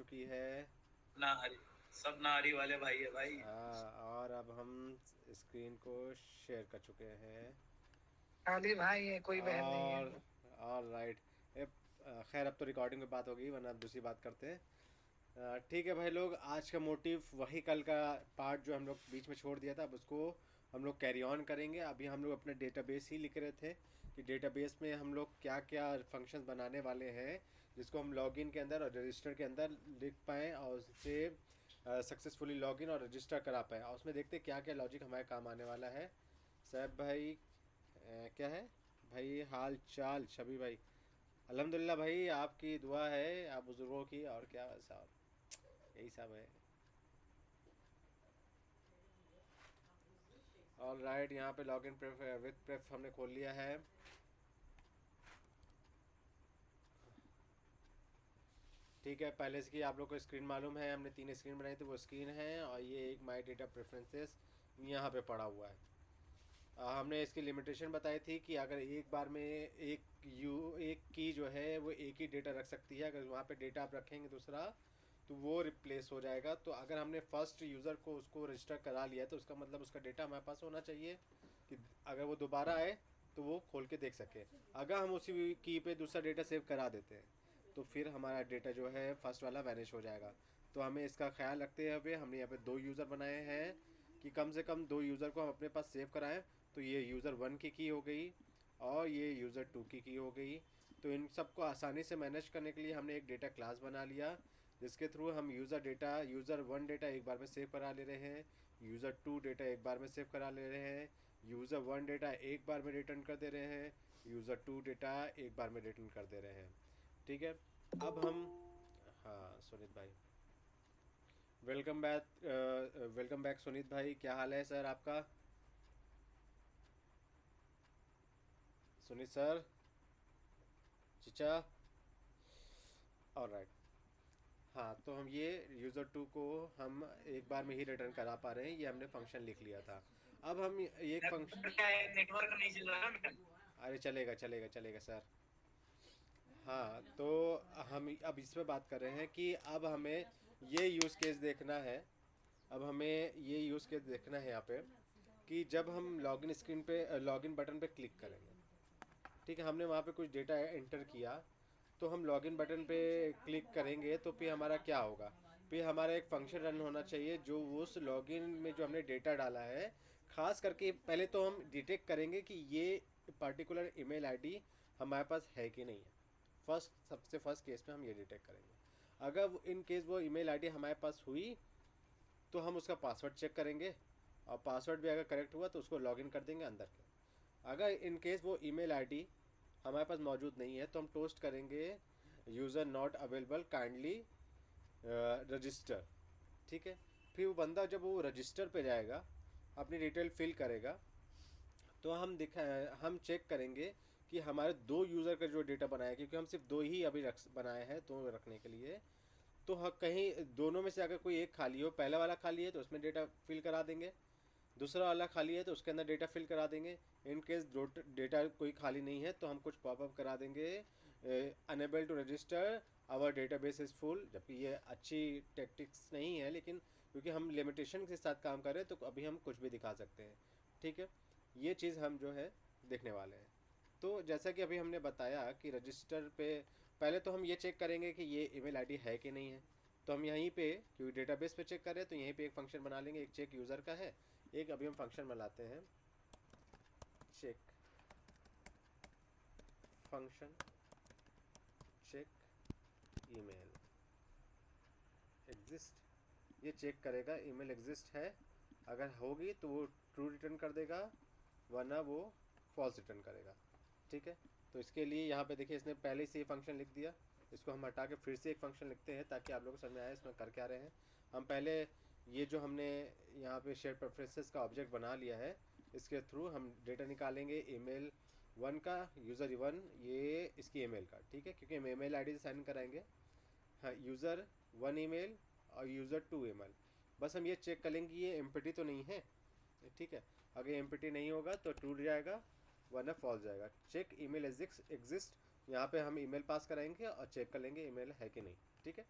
चुकी है। नारी, सब नारी वाले भाई है भाई। और अब हम स्क्रीन को शेयर कर चुके हैं। खाली भाई है, कोई बहन नहीं है। और राइट। खैर अब तो रिकॉर्डिंग पे बात होगी, वरना अब दूसरी बात करते हैं। ठीक है भाई लोग, आज का मोटिव वही कल का पार्ट जो हम लोग बीच में छोड़ दिया था, अब उसको हम लोग कैरी ऑन करेंगे। अभी हम लोग अपने डेटाबेस ही लिख रहे थे कि डेटाबेस में हम लोग क्या क्या फंक्शंस बनाने वाले हैं, जिसको हम लॉगिन के अंदर और रजिस्टर के अंदर लिख पाएँ और उससे सक्सेसफुली लॉगिन और रजिस्टर करा पाएँ। और उसमें देखते क्या क्या लॉजिक हमारे काम आने वाला है। सैफ भाई क्या है भाई हाल चाल? शबी भाई अल्हम्दुलिल्लाह भाई, आपकी दुआ है, आप बुज़ुर्गों की, और क्या साहब, यही सब है। ऑल राइट, यहाँ पे लॉगिन प्रेफ विद प्रेफ हमने खोल लिया है। ठीक है, पहले से कि आप लोग को स्क्रीन मालूम है, हमने 3 स्क्रीन बनाई थी, वो स्क्रीन है और ये एक माई डेटा प्रेफरेंसेस यहाँ पे पड़ा हुआ है। हमने इसकी लिमिटेशन बताई थी कि अगर एक बार में एक की जो है वो एक ही डेटा रख सकती है। अगर वहाँ पे डेटा आप रखेंगे दूसरा तो वो रिप्लेस हो जाएगा। तो अगर हमने फर्स्ट यूज़र को उसको रजिस्टर करा लिया है तो उसका मतलब उसका डेटा हमारे पास होना चाहिए कि अगर वो दोबारा आए तो वो खोल के देख सके। अगर हम उसी की पे दूसरा डेटा सेव करा देते हैं तो फिर हमारा डेटा जो है फर्स्ट वाला वैनिश हो जाएगा। तो हमें इसका ख्याल रखते हुए हमने यहाँ पे 2 यूज़र बनाए हैं कि कम से कम 2 यूज़र को हम अपने पास सेव कराएं। तो ये यूज़र 1 की हो गई और ये यूज़र 2 की हो गई। तो इन सबको आसानी से मैनेज करने के लिए हमने एक डेटा क्लास बना लिया, जिसके थ्रू हम यूज़र 1 डेटा एक बार में सेव करा ले रहे हैं, यूज़र 2 डेटा एक बार में सेव करा ले रहे हैं, यूज़र 1 डेटा एक बार में रिटर्न कर दे रहे हैं, यूज़र 2 डेटा एक बार में रिटर्न कर दे रहे हैं। ठीक है, अब हम, हाँ सुनीत भाई welcome back, welcome back Sunit भाई, क्या हाल है सर आपका? सुनीत सर, चिचा, और राइट। हाँ, तो हम ये यूज़र 2 को हम एक बार में ही रिटर्न करा पा रहे हैं, ये हमने फंक्शन लिख लिया था। अब हम एक फंक्शन, क्या है, नेटवर्क नहीं चल रहा है। अरे चलेगा चलेगा चलेगा सर। हाँ, तो हम अब इस पे बात कर रहे हैं कि अब हमें ये यूज़ केस देखना है। अब हमें ये यूज़ केस देखना है यहाँ पे कि जब हम लॉगिन स्क्रीन पे लॉगिन बटन पे क्लिक करेंगे, ठीक है, हमने वहाँ पे कुछ डेटा एंटर किया, तो हम लॉगिन बटन पे क्लिक करेंगे तो फिर हमारा क्या होगा? फिर हमारा एक फंक्शन रन होना चाहिए जो उस लॉगिन में जो हमने डेटा डाला है, ख़ास करके पहले तो हम डिटेक्ट करेंगे कि ये पर्टिकुलर ईमेल आईडी हमारे पास है कि नहीं है। सबसे फर्स्ट केस में हम ये डिटेक्ट करेंगे। अगर इन केस वो ईमेल आईडी हमारे पास हुई तो हम उसका पासवर्ड चेक करेंगे, और पासवर्ड भी अगर करेक्ट हुआ तो उसको लॉगिन कर देंगे अंदर के। अगर इन केस वो ईमेल आईडी हमारे पास मौजूद नहीं है तो हम टोस्ट करेंगे user not available kindly register. ठीक है, फिर वो बंदा जब वो रजिस्टर पे जाएगा, अपनी डिटेल फिल करेगा, तो हम चेक करेंगे कि हमारे 2 यूज़र का जो डेटा बनाया है, क्योंकि हम सिर्फ 2 ही अभी बनाए हैं, 2 रखने के लिए। तो हम कहीं दोनों में से अगर कोई एक खाली हो, पहला वाला खाली है तो उसमें डेटा फिल करा देंगे, दूसरा वाला खाली है तो उसके अंदर डेटा फिल करा देंगे। इन केस डेटा कोई खाली नहीं है तो हम कुछ पॉपअप करा देंगे, unable to register our database is full. जबकि ये अच्छी टेक्टिक्स नहीं है, लेकिन क्योंकि हम लिमिटेशन के साथ काम कर रहे हैं तो अभी हम कुछ भी दिखा सकते हैं। ठीक है, ये चीज़ हम जो है देखने वाले हैं। तो जैसा कि अभी हमने बताया कि रजिस्टर पे पहले तो हम ये चेक करेंगे कि ये ईमेल आईडी है कि नहीं है। तो हम यहीं पे, क्योंकि डेटाबेस पे चेक कर रहे हैं, तो यहीं पे एक फंक्शन बना लेंगे, एक चेक यूज़र का है। एक अभी हम फंक्शन बनाते हैं, check function check email exist. ये चेक करेगा ईमेल एग्जिस्ट है, अगर होगी तो वो ट्रू रिटर्न कर देगा, वरना वो फॉल्स रिटर्न करेगा। ठीक है, तो इसके लिए यहाँ पे देखिए इसने पहले से ही फंक्शन लिख दिया। इसको हम हटा के फिर से एक फंक्शन लिखते हैं ताकि आप लोगों को समझ में आए इसमें कर क्या रहे हैं। हम पहले ये जो हमने यहाँ पे शेयर प्रेफरेंसेस का ऑब्जेक्ट बना लिया है, इसके थ्रू हम डेटा निकालेंगे ईमेल 1 का, यूज़र 1 ये इसकी ईमेल का। ठीक है, क्योंकि हम ईमेल आईडी से साइन कराएंगे। हाँ, यूज़र 1 ईमेल और यूज़र 2 ईमेल। बस हम ये चेक कर लेंगे ये एम्प्टी तो नहीं है। ठीक है, अगर एम्प्टी नहीं होगा तो ट्रू जाएगा, वरना फॉल्स जाएगा। चेक ईमेल एग्जिस्ट, यहाँ पे हम ईमेल पास कराएंगे और चेक कर लेंगे ईमेल है कि नहीं। ठीक है,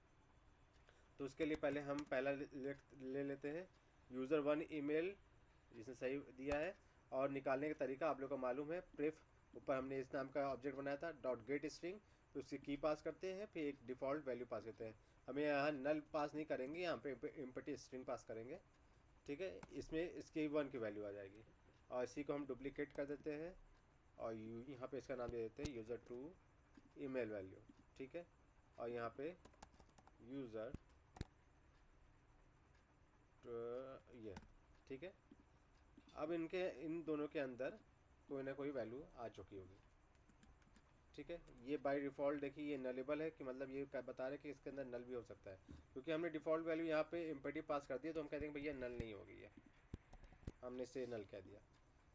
तो उसके लिए पहले हम पहला ले लेते हैं यूज़र 1 ईमेल जिसने सही दिया है, और निकालने का तरीका आप लोग को मालूम है। प्रेफ ऊपर हमने इस नाम का ऑब्जेक्ट बनाया था डॉट गेट स्ट्रिंग, तो उसकी की पास करते हैं, फिर एक डिफ़ॉल्ट वैल्यू पास करते हैं। हमें यहाँ नल पास नहीं करेंगे, यहाँ पे एम्प्टी स्ट्रिंग पास करेंगे, ठीक है। इसमें इसकी 1 की वैल्यू आ जाएगी, और इसी को हम डुप्लीकेट कर देते हैं और यहाँ पे इसका नाम दे देते हैं यूज़र 2 ईमेल वैल्यू, ठीक है। और यहाँ पे यूज़र ये, ठीक है। अब इन दोनों के अंदर कोई ना कोई वैल्यू आ चुकी होगी, ठीक है। ये बाय डिफ़ॉल्ट देखिए ये नलेबल है, कि मतलब ये क्या बता रहे हैं कि इसके अंदर नल भी हो सकता है, क्योंकि हमने डिफ़ॉल्ट वैल्यू यहाँ पे एम्प्टी पास कर दिया, तो हम कहते हैं भैया नल नहीं होगी है, हमने इसे नल कह दिया।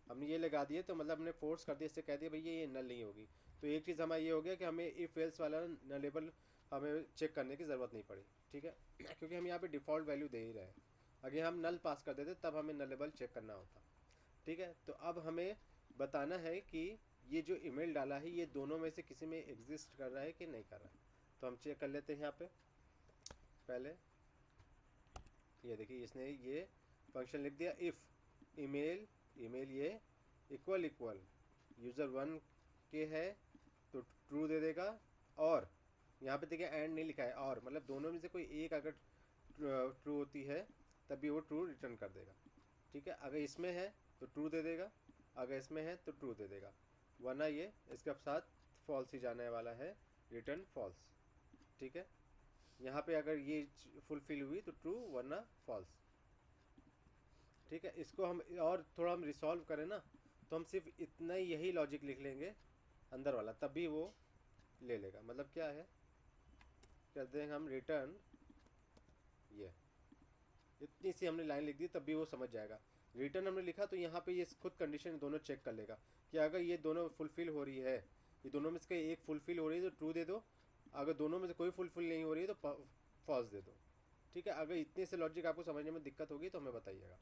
हमने ये लगा दिए तो मतलब हमने फोर्स कर दिया, इससे कह दिया भैया ये नल नहीं होगी। तो एक चीज़ हमारा ये हो गया कि हमें इफ एल्स वाला नलेबल हमें चेक करने की ज़रूरत नहीं पड़ी, ठीक है, क्योंकि हम यहाँ पे डिफ़ॉल्ट वैल्यू दे ही रहे हैं। अगर हम नल पास कर देते तब हमें नलेबल चेक करना होता, ठीक है। तो अब हमें बताना है कि ये जो ईमेल डाला है ये दोनों में से किसी में एग्जिस्ट कर रहा है कि नहीं कर रहा है। तो हम चेक कर लेते हैं यहाँ पे। पहले ये देखिए इसने ये फंक्शन लिख दिया, इफ़ ईमेल ये इक्वल यूज़र 1 के है तो ट्रू दे देगा, और यहाँ पे देखिए एंड नहीं लिखा है, और मतलब दोनों में से कोई एक अगर ट्रू होती है तब भी वो ट्रू रिटर्न कर देगा, ठीक है। अगर इसमें है तो ट्रू दे देगा, अगर इसमें है तो ट्रू दे देगा, वरना ये इसके साथ फॉल्स ही जाने वाला है, रिटर्न फॉल्स, ठीक है। यहाँ पे अगर ये फुलफिल हुई तो ट्रू, वरना फॉल्स, ठीक है। इसको हम और थोड़ा हम रिसॉल्व करें ना, तो हम सिर्फ इतना ही यही लॉजिक लिख लेंगे अंदर वाला, तब भी वो ले लेगा। मतलब क्या है, कर देंगे हम रिटर्न, ये इतनी सी हमने लाइन लिख दी तब भी वो समझ जाएगा। रिटर्न हमने लिखा तो यहाँ पे ये खुद कंडीशन दोनों चेक कर लेगा कि अगर ये दोनों फुलफिल हो रही है, ये दोनों में से एक फुलफिल हो रही है तो ट्रू दे दो, अगर दोनों में से कोई फुलफिल नहीं हो रही है तो फॉल्स दे दो, ठीक है। अगर इतने से लॉजिक आपको समझने में दिक्कत होगी तो हमें बताइएगा,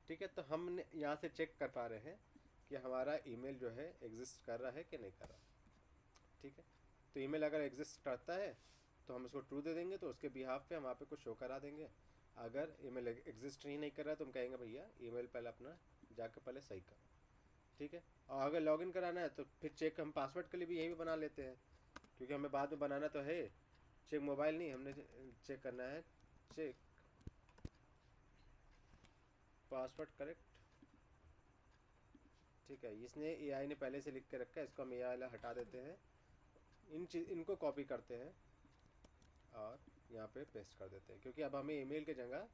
ठीक है। तो हमने यहाँ से चेक कर पा रहे हैं कि हमारा ईमेल जो है एग्जिस्ट कर रहा है कि नहीं कर रहा, ठीक है। तो ईमेल अगर एग्जिस्ट करता है तो हम इसको ट्रू दे देंगे, तो उसके बिहाफ पे हम वहाँ पे कुछ शो करा देंगे। अगर ईमेल एग्जिस्ट ही नहीं कर रहा है तो हम कहेंगे भैया ईमेल पहले अपना जाकर पहले सही करो, ठीक है। और अगर लॉगिन कराना है तो फिर चेक हम पासवर्ड के लिए भी यही भी बना लेते हैं, क्योंकि हमें बाद में बनाना तो है। चेक मोबाइल नहीं, हमने चेक करना है चेक पासवर्ड करेक्ट, ठीक है। इसने एआई ने पहले से लिख के रखा है, इसको हम एआई हटा देते हैं, इनको कॉपी करते हैं और यहाँ पे पेस्ट कर देते हैं, क्योंकि अब हमें ईमेल के जगह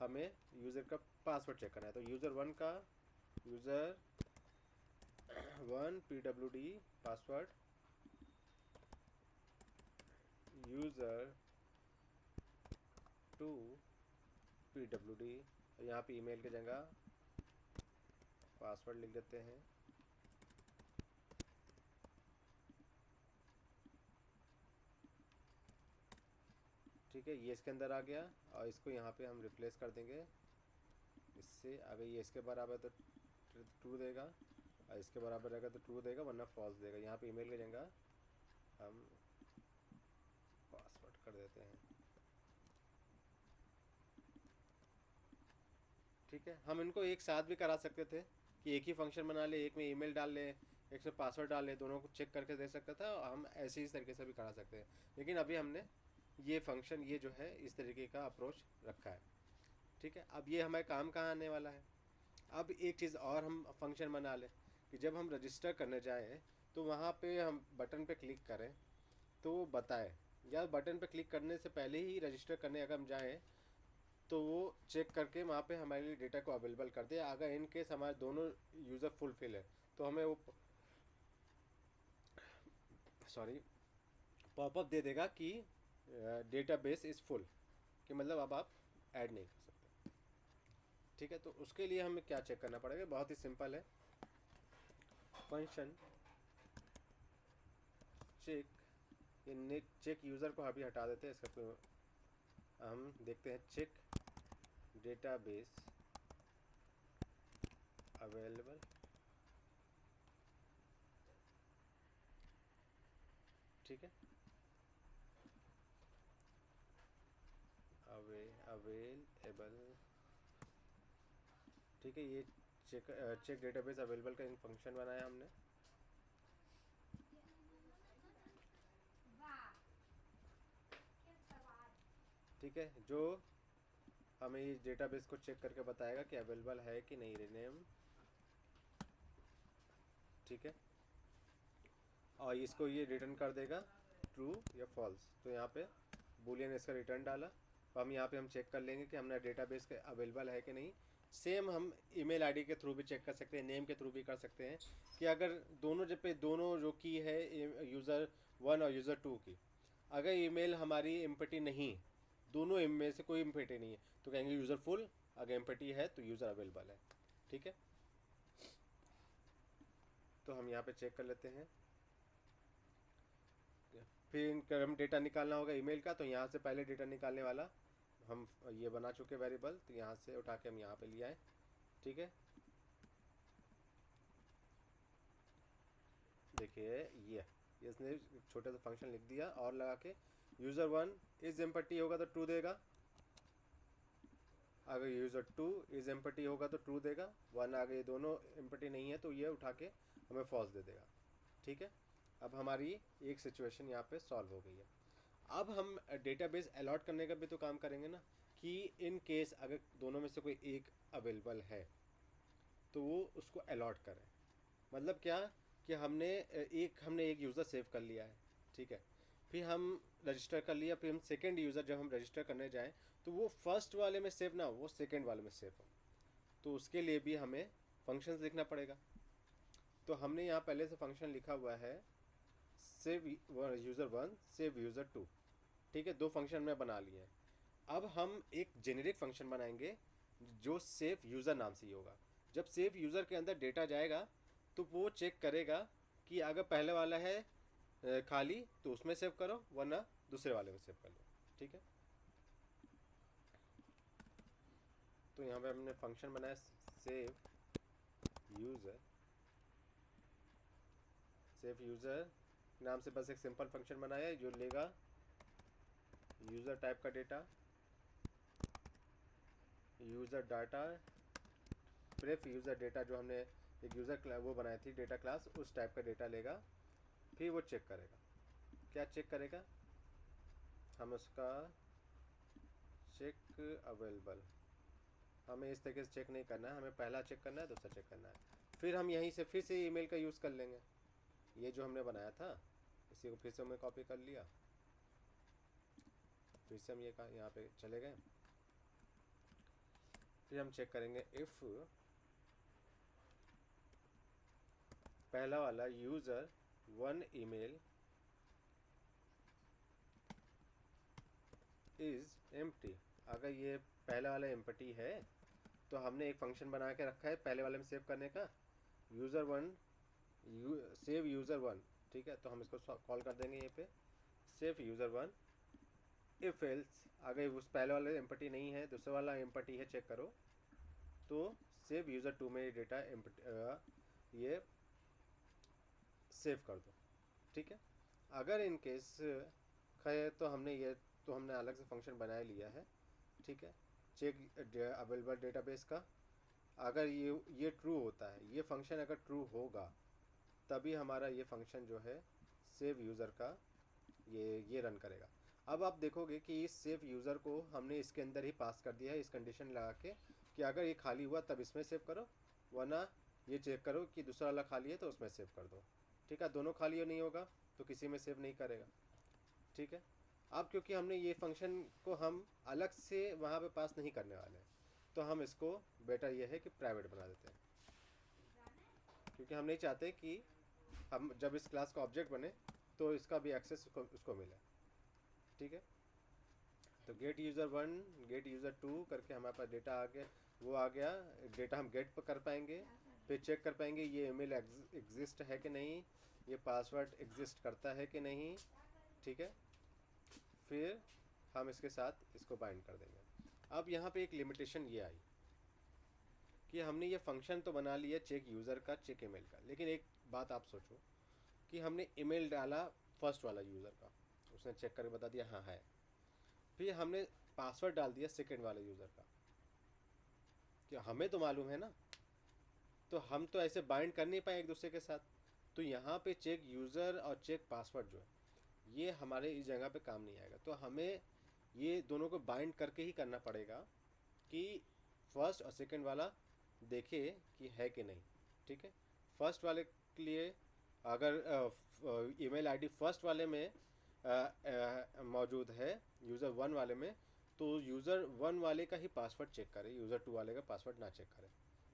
हमें यूज़र का पासवर्ड चेक करना है। तो यूज़र 1 का user 1 PWD password, user 2 PWD, यहाँ पे ईमेल की जगह पासवर्ड लिख देते हैं, ठीक है। ये इसके अंदर आ गया, और इसको यहाँ पे हम रिप्लेस कर देंगे इससे। अगर ये इसके बराबर तो ट्रू देगा, और इसके बराबर रहेगा तो ट्रू देगा, वरना फॉल्स देगा। यहाँ पे ईमेल की जगह हम पासवर्ड कर देते हैं, ठीक है। हम इनको एक साथ भी करा सकते थे कि एक ही फंक्शन बना ले, एक में ईमेल डाल ले, एक में पासवर्ड डाल ले, दोनों को चेक करके दे सकता था, और हम ऐसे ही तरीके से भी करा सकते हैं। लेकिन अभी हमने ये फंक्शन ये जो है इस तरीके का अप्रोच रखा है, ठीक है। अब ये हमारे काम कहाँ आने वाला है। अब एक चीज़ और हम फंक्शन बना लें कि जब हम रजिस्टर करने जाएँ तो वहाँ पे हम बटन पे क्लिक करें तो वो बताए, या बटन पे क्लिक करने से पहले ही रजिस्टर करने अगर हम जाएँ तो वो चेक करके वहाँ पे हमारे लिए डेटा को अवेलेबल कर दे। अगर इन केस हमारे दोनों यूज़र फुलफिल है तो हमें वो पॉपअप दे देगा कि डेटाबेस इज़ फुल, कि मतलब अब आप ऐड नहीं कर सकते, ठीक है। तो उसके लिए हमें क्या चेक करना पड़ेगा, बहुत ही सिंपल है। फंक्शन चेक, ये चेक यूज़र को अभी हटा देते हैं, इसका हम देखते हैं चेक डेटाबेस अवेलेबल, ठीक है। अवेलेबल, ठीक है। ये चेक डेटाबेस अवेलेबल का एक फंक्शन बनाया हमने। ठीक है, जो हमें इस डेटाबेस को चेक करके बताएगा कि अवेलेबल है कि नहीं रिनेम। ठीक है, और इसको ये रिटर्न कर देगा ट्रू या फॉल्स। तो यहाँ पे बूलियन इसका रिटर्न डाला, तो हम यहाँ पे हम चेक कर लेंगे कि हमने डेटाबेस के अवेलेबल है कि नहीं। सेम हम ईमेल आईडी के थ्रू भी चेक कर सकते हैं, नेम के थ्रू भी कर सकते हैं कि अगर दोनों जब पे दोनों जो की है यूज़र 1 और यूज़र 2 की, अगर ईमेल हमारी एम्प्टी नहीं, दोनों में से कोई एम्प्टी नहीं है, तो कहेंगे यूज़र फुल, अगर एम्प्टी है तो यूज़र अवेलेबल है। ठीक है, तो हम यहाँ पे चेक कर लेते हैं। फिर इनका हम डेटा निकालना होगा ईमेल का, तो यहाँ से पहले डेटा निकालने वाला हम ये बना चुके वेरिएबल, तो यहाँ से उठा के हम यहाँ पे ले आए। ठीक है, देखिए ये इसने छोटा सा फंक्शन लिख दिया और लगा के यूज़र 1 इज एम्प्टी होगा तो ट्रू देगा, अगर यूज़र 2 इज एम्प्टी होगा तो ट्रू देगा, 1 अगर ये दोनों एम्प्टी नहीं है तो ये उठा के हमें फॉल्स दे देगा। ठीक है, अब हमारी एक सिचुएशन यहाँ पे सॉल्व हो गई है। अब हम डेटाबेस अलॉट करने का भी तो काम करेंगे ना, कि इन केस अगर दोनों में से कोई एक अवेलेबल है तो वो उसको अलॉट करें। मतलब क्या कि हमने एक यूज़र सेव कर लिया है। ठीक है, फिर हम रजिस्टर कर लिया, फिर हम सेकेंड यूज़र जब हम रजिस्टर करने जाएँ तो वो फर्स्ट वाले में सेव ना हो, वो सेकेंड वाले में सेव हो, तो उसके लिए भी हमें फंक्शंस लिखना पड़ेगा। तो हमने यहाँ पहले से फंक्शन लिखा हुआ है सेव यूज़र 1 सेव यूज़र 2। ठीक है, दो फंक्शन में बना लिए हैं। अब हम एक जेनेरिक फंक्शन बनाएंगे जो सेव यूज़र नाम से ही होगा। जब सेव यूज़र के अंदर डेटा जाएगा तो वो चेक करेगा कि अगर पहले वाला है खाली तो उसमें सेव करो, वरना दूसरे वाले में सेव कर लो। ठीक है, तो यहाँ पे हमने फंक्शन बनाया सेव यूज़र नाम से बस एक सिंपल फंक्शन बनाया है जो लेगा यूज़र टाइप का data, user data, pref user data जो हमने एक यूज़र वो बनाई थी डेटा क्लास, उस टाइप का डेटा लेगा। फिर वो चेक करेगा, क्या चेक करेगा, हम उसका चेक अवेलेबल, हमें इस तरीके से चेक नहीं करना है, हमें पहला चेक करना है, दूसरा चेक करना है। फिर हम यहीं से फिर से ईमेल का यूज़ कर लेंगे, ये जो हमने बनाया था इसी को फिर से हमने कॉपी कर लिया, फिर से हम ये यहाँ पे चले गए। फिर हम चेक करेंगे इफ़ पहला वाला यूज़र 1 ईमेल इज़ एम्प्टी, अगर ये पहला वाला एम्प्टी है तो हमने एक फंक्शन बना के रखा है पहले वाले में सेव करने का, यूज़र 1 सेव यूज़र 1। ठीक है, तो हम इसको कॉल कर देंगे ये पे सेव यूज़र 1। इफ़ एल्स अगर उस पहले वाले एम्प्टी नहीं है, दूसरा वाला एम्प्टी है चेक करो, तो सेव यूज़र 2 में डेटा ये सेव कर दो। ठीक है, अगर इन केस है तो हमने अलग से फंक्शन बना लिया है। ठीक है, चेक अवेलेबल डेटाबेस का, अगर ये ट्रू होता है, ये फंक्शन अगर ट्रू होगा तभी हमारा ये फंक्शन जो है सेव यूज़र का ये रन करेगा। अब आप देखोगे कि इस सेव यूज़र को हमने इसके अंदर ही पास कर दिया है, इस कंडीशन लगा के कि अगर ये खाली हुआ तब इसमें सेव करो, वरना ये चेक करो कि दूसरा वाला खाली है तो उसमें सेव कर दो। ठीक है, दोनों खाली नहीं होगा तो किसी में सेव नहीं करेगा। ठीक है, अब क्योंकि हमने ये फंक्शन को हम अलग से वहाँ पे पास नहीं करने वाले हैं, तो हम इसको बेटर ये है कि प्राइवेट बना देते हैं, क्योंकि हम नहीं चाहते कि हम जब इस क्लास का ऑब्जेक्ट बने तो इसका भी एक्सेस उसको मिले। ठीक है, तो गेट यूज़र 1 गेट यूज़र 2 करके हमारे पास डेटा आ गया, वो आ गया डेटा हम गेट कर पाएंगे, फिर चेक कर पाएंगे ये ईमेल एग्जिस्ट है कि नहीं, ये पासवर्ड एग्जिस्ट करता है कि नहीं। ठीक है, फिर हम इसके साथ इसको बाइंड कर देंगे। अब यहाँ पे एक लिमिटेशन ये आई कि हमने ये फंक्शन तो बना लिया चेक यूज़र का, चेक ईमेल का, लेकिन एक बात आप सोचो कि हमने ईमेल डाला फर्स्ट वाला यूज़र का, उसने चेक करके बता दिया हाँ है, फिर हमने पासवर्ड डाल दिया सेकंड वाले यूज़र का, कि हमें तो मालूम है ना, तो हम तो ऐसे बाइंड कर नहीं पाए एक दूसरे के साथ। तो यहाँ पे चेक यूज़र और चेक पासवर्ड जो है ये हमारे इस जगह पे काम नहीं आएगा। तो हमें ये दोनों को बाइंड करके ही करना पड़ेगा कि फर्स्ट और सेकंड वाला देखे कि है कि नहीं। ठीक है, फर्स्ट वाले के लिए अगर ईमेल आईडी फर्स्ट वाले में मौजूद है यूज़र वन वाले में, तो यूज़र वन वाले का ही पासवर्ड चेक करे, यूज़र टू वाले का पासवर्ड ना चेक करे।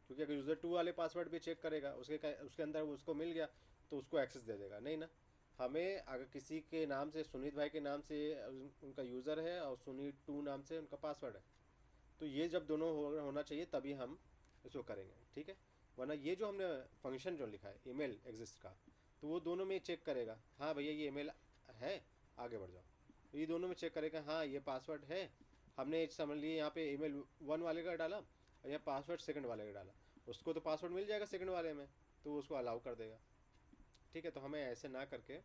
क्योंकि अगर यूज़र टू वाले पासवर्ड भी चेक करेगा, उसके अंदर उसको मिल गया तो उसको एक्सेस दे देगा, नहीं ना। हमें अगर किसी के नाम से, सुनीत भाई के नाम से उनका यूज़र है और सुनीत टू नाम से उनका पासवर्ड है, तो ये जब दोनों होना चाहिए तभी हम इसको करेंगे। ठीक है, वरना ये जो हमने फंक्शन जो लिखा है ईमेल एग्जिस्ट का, तो वो दोनों में चेक करेगा, हाँ भैया ये ईमेल है, आगे बढ़ जाओ। ये दोनों में चेक करेगा, हाँ ये पासवर्ड है, हमने समझ लिए यहाँ पे ईमेल वन वाले का डाला और यहाँ पासवर्ड सेकंड वाले का डाला, उसको तो पासवर्ड मिल जाएगा सेकंड वाले में, तो उसको अलाउ कर देगा। ठीक है, तो हमें ऐसे ना करके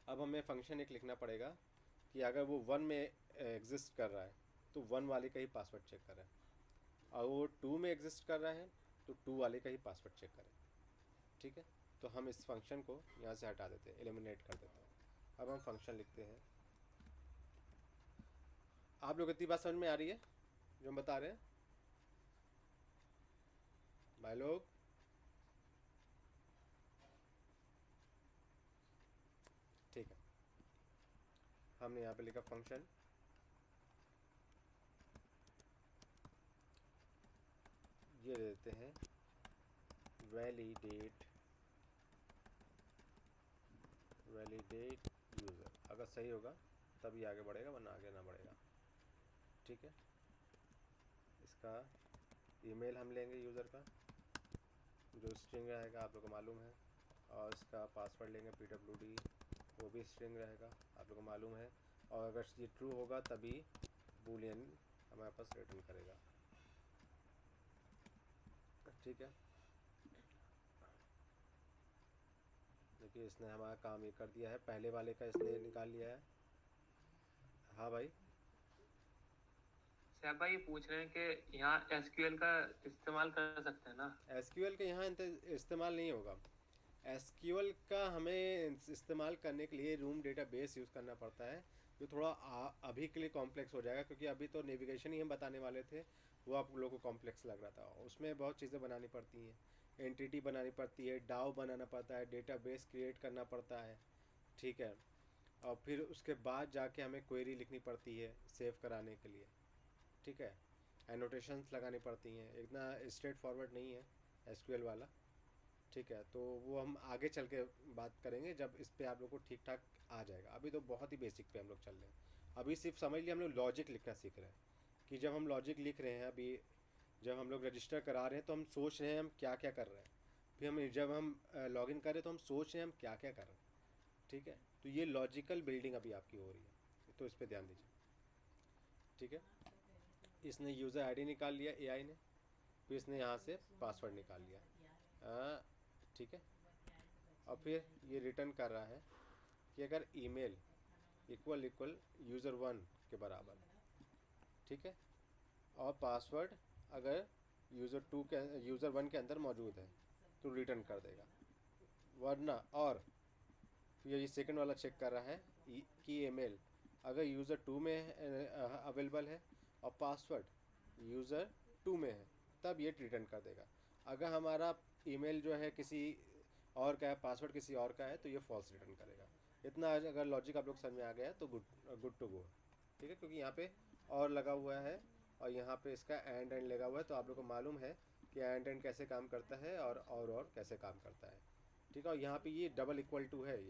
अब हमें फंक्शन एक लिखना पड़ेगा कि अगर वो वन में एग्जिस्ट कर रहा है तो वन वाले का ही पासवर्ड चेक करें, और वो टू में एग्जिस्ट कर रहा है तो टू वाले का ही पासवर्ड चेक करें। ठीक है, तो हम इस फंक्शन को यहाँ से हटा देते हैं, एलिमिनेट कर देते हैं। अब हम फंक्शन लिखते हैं। आप लोग इतनी बात समझ में आ रही है जो हम बता रहे हैं भाई लोग? ठीक है, हमने यहाँ पे लिखा फंक्शन, ये दे देते हैं वैलिडेट यूज़र। अगर सही होगा तभी आगे बढ़ेगा, वरना आगे ना बढ़ेगा। ठीक है, इसका ईमेल हम लेंगे यूज़र का जो स्ट्रिंग रहेगा, आप लोग को मालूम है, और इसका पासवर्ड लेंगे pwd, वो भी स्ट्रिंग रहेगा, आप लोग को मालूम है। और अगर ये ट्रू होगा तभी बूलियन हमारे पास रिटर्न करेगा। ठीक है, देखिए इसने हमारा काम ये कर दिया है, पहले वाले का इसने निकाल लिया है। हाँ भाई, सैफ भाई ये पूछ रहे हैं कि यहाँ एसक्यूएल का इस्तेमाल कर सकते हैं ना? एसक्यूएल का यहाँ इस्तेमाल नहीं होगा। एसक्यूएल का हमें इस्तेमाल करने के लिए रूम डेटाबेस यूज़ करना पड़ता है, जो थोड़ा अभी के लिए कॉम्प्लेक्स हो जाएगा, क्योंकि अभी तो नेविगेशन ही हम बताने वाले थे, वो आप लोगों को कॉम्प्लेक्स लग रहा था। उसमें बहुत चीज़ें बनानी पड़ती हैं, एंटिटी बनानी पड़ती है, डाउ बनाना पड़ता है, डेटाबेस क्रिएट करना पड़ता है। ठीक है, और फिर उसके बाद जाके हमें क्वेरी लिखनी पड़ती है सेव कराने के लिए। ठीक है, एनोटेशंस लगानी पड़ती हैं, इतना स्ट्रेट फॉरवर्ड नहीं है एसक्यूएल वाला। ठीक है, तो वो हम आगे चल के बात करेंगे जब इस पे आप लोग को ठीक ठाक आ जाएगा। अभी तो बहुत ही बेसिक पे हम लोग चल रहे हैं। अभी सिर्फ समझ लिया हम लोग लॉजिक लिखना सीख रहे हैं, कि जब हम लॉजिक लिख रहे हैं, अभी जब हम लोग रजिस्टर करा रहे हैं तो हम सोच रहे हैं हम क्या क्या कर रहे हैं, फिर हम जब हम लॉगिन कर रहे हैं तो हम सोच रहे हैं हम क्या क्या कर रहे हैं। ठीक है, तो ये लॉजिकल बिल्डिंग अभी आपकी हो रही है, तो इस पर ध्यान दीजिए। ठीक है, इसने यूज़र आईडी निकाल लिया एआई ने, फिर इसने यहाँ से पासवर्ड निकाल लिया। ठीक है, और फिर ये रिटर्न कर रहा है कि अगर ईमेल इक्वल यूज़र वन के बराबर, ठीक है, और पासवर्ड अगर यूज़र वन के अंदर मौजूद है तो रिटर्न कर देगा, वरना। और फिर ये सेकंड वाला चेक कर रहा है कि ईमेल अगर यूज़र टू में अवेलेबल है और पासवर्ड यूज़र टू में है, तब ये रिटर्न कर देगा। अगर हमारा ईमेल जो है किसी और का है, पासवर्ड किसी और का है, तो ये फॉल्स रिटर्न करेगा। इतना अगर लॉजिक आप लोग समझ में आ गया है तो गुड टू गो। ठीक है, क्योंकि यहाँ पे और लगा हुआ है और यहाँ पे इसका एंड लगा हुआ है, तो आप लोग को मालूम है कि एंड कैसे काम करता है और कैसे काम करता है। ठीक है, और यहाँ पे ये डबल इक्वल टू है,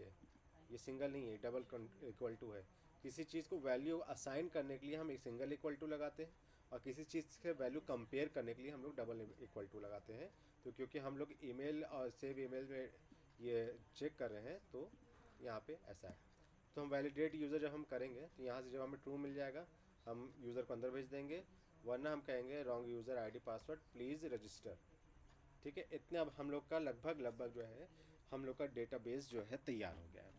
ये सिंगल नहीं है, डबल इक्वल टू है। किसी चीज़ को वैल्यू असाइन करने के लिए हम एक सिंगल इक्वल टू लगाते हैं, और किसी चीज़ से वैल्यू कंपेयर करने के लिए हम लोग डबल इक्वल टू लगाते हैं। तो क्योंकि हम लोग ईमेल और सेव ईमेल में ये चेक कर रहे हैं, तो यहाँ पे ऐसा है। तो हम वैलिडेट यूज़र जब हम करेंगे तो यहाँ से जब हमें ट्रू मिल जाएगा हम यूज़र को अंदर भेज देंगे, वरना हम कहेंगे wrong user ID password please register. ठीक है, इतने अब हम लोग का लगभग जो है हम लोग का डेटाबेस जो है तैयार हो गया है।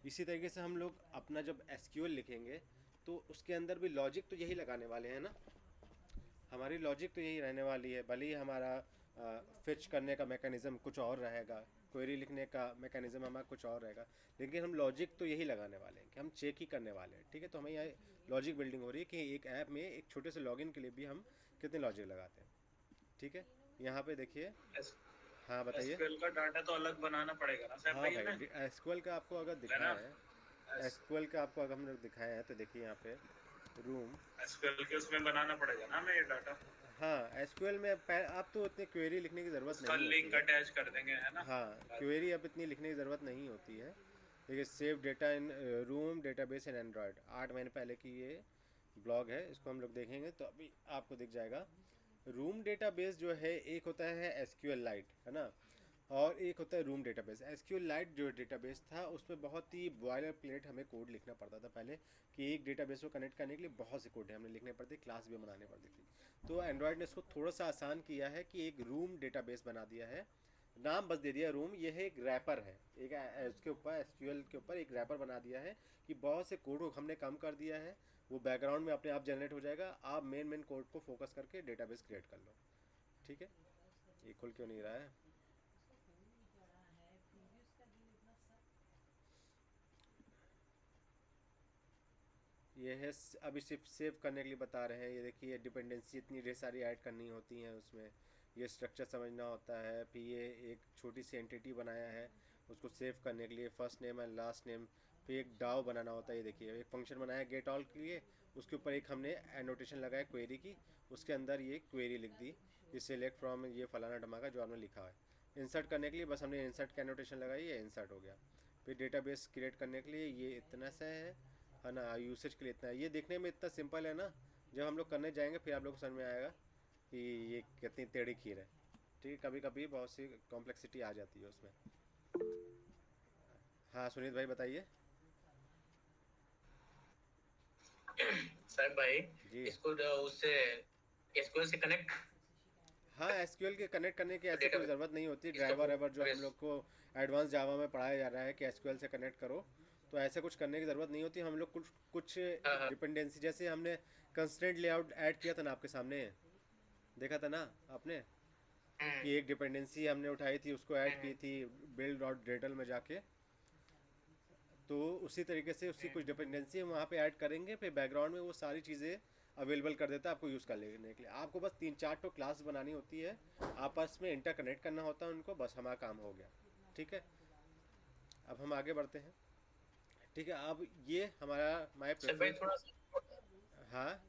इसी तरीके से हम लोग अपना जब एसक्यूएल लिखेंगे तो उसके अंदर भी लॉजिक तो यही लगाने वाले हैं ना, हमारी लॉजिक तो यही रहने वाली है। भले ही हमारा फिच करने का मैकेनिज़्म कुछ और रहेगा, क्वेरी लिखने का मैकेनिज़्म हमारा कुछ और रहेगा, लेकिन हम लॉजिक तो यही लगाने वाले हैं कि हम चेक ही करने वाले हैं। ठीक है, तो हमें यहाँ लॉजिक बिल्डिंग हो रही है कि एक ऐप में एक छोटे से लॉगिन के लिए भी हम कितने लॉजिक लगाते हैं। ठीक है, यहाँ पे देखिए। हाँ बताइए। एसक्यूएल का डाटा तो अलग बनाना पड़ेगा ना सर? हाँ भाई, एसक्यूएल का आपको अगर दिखाया है, एसक्यूएल का आपको अगर हम लोग दिखाया है तो देखिए यहाँ पे रूम एसक्यूएल के उसमें बनाना पड़ेगा ना हमें ये डाटा। हाँ, एसक्यूएल में आप तो इतनी क्वेरी लिखने की ज़रूरत उसका नहीं लिंक होती है। अटैच कर देंगे, है ना? हाँ, क्वेरी अब इतनी लिखने की ज़रूरत नहीं होती है। देखिए, save data in room database in Android, 8 महीने पहले की ये ब्लॉग है, इसको हम लोग देखेंगे तो अभी आपको दिख जाएगा। रूम डेटाबेस जो है, एक होता है एसक्यूएल लाइट, है ना, और एक होता है रूम डेटाबेस। एसक्यूएल लाइट जो डेटाबेस था उसमें बहुत ही बॉयलर प्लेट हमें कोड लिखना पड़ता था पहले, कि एक डेटाबेस को कनेक्ट करने के लिए बहुत से कोड हमें लिखने पड़ते, क्लास भी बनानी पड़ती थी। तो एंड्रॉयड ने इसको थोड़ा सा आसान किया है कि एक रूम डेटाबेस बना दिया है, नाम बस दे दिया रूम। ये है एक रैपर है, एक उसके ऊपर एसक्यूएल के ऊपर एक रैपर बना दिया है कि बहुत से कोड को हमने कम कर दिया है, वो बैकग्राउंड में अपने आप जनरेट हो जाएगा। आप मेन कोड को फोकस करके डेटाबेस क्रिएट कर लो। ठीक है, ये खुल क्यों नहीं रहा है? ये है अभी सिर्फ सेव करने के लिए बता रहे हैं। ये देखिए, डिपेंडेंसी इतनी ढेर सारी ऐड करनी होती हैं उसमें, ये स्ट्रक्चर समझना होता है। फिर ये एक छोटी सी एंटिटी बनाया है उसको सेव करने के लिए, first name and last name. फिर एक डाव बनाना होता है, ये देखिए एक फंक्शन बनाया गेट ऑल के लिए, उसके ऊपर एक हमने एनोटेशन लगाया क्वेरी की, उसके अंदर ये क्वेरी लिख दी कि सिलेक्ट फ्रॉम ये फलाना धमाका जो आपने लिखा है। इंसर्ट करने के लिए बस हमने इंसर्ट का एनोटेशन लगाई, ये इंसर्ट हो गया। फिर डेटाबेस क्रिएट करने के लिए ये इतना सा है ना, यूसेज के लिए इतना है। ये देखने में इतना सिंपल है ना, जब हम लोग करने जाएंगे फिर आप लोग को समझ में आएगा कि ये कितनी टेढ़ी खीर है। ठीक है, कभी कभी बहुत सी कॉम्प्लेक्सिटी आ जाती है उसमें। हाँ सुनीत भाई बताइए। सर भाई जी इसको उससे एसक्यूएल से कनेक्ट। हाँ, एसक्यूएल के कनेक्ट करने की ऐसी कोई डेटाबेस ज़रूरत नहीं होती। इसका ड्राइवर एवर जो हम डेटाबेस। लोग को एडवांस जावा में पढ़ाया जा रहा है कि एसक्यूएल से कनेक्ट करो, तो ऐसा कुछ करने की ज़रूरत नहीं होती। हम लोग कुछ कुछ हाँ। डिपेंडेंसी, जैसे हमने कंस्ट्रेंट लेआउट ऐड किया था ना, आपके सामने देखा था ना आपने, कि एक डिपेंडेंसी हमने उठाई थी, उसको ऐड की थी बिल्ड डॉट डेटल में जाके, तो उसी तरीके से उसकी कुछ डिपेंडेंसी हम वहाँ पे ऐड करेंगे, फिर बैकग्राउंड में वो सारी चीज़ें अवेलेबल कर देता है आपको यूज़ कर लेने के लिए। आपको बस 3-4 तो क्लास बनानी होती है, आपस में इंटरकनेक्ट करना होता है उनको, बस हमारा काम हो गया। ठीक है, अब हम आगे बढ़ते हैं। ठीक है, अब ये हमारा माय सर भाई प्रेफरेंस। थोड़ा सा हाँ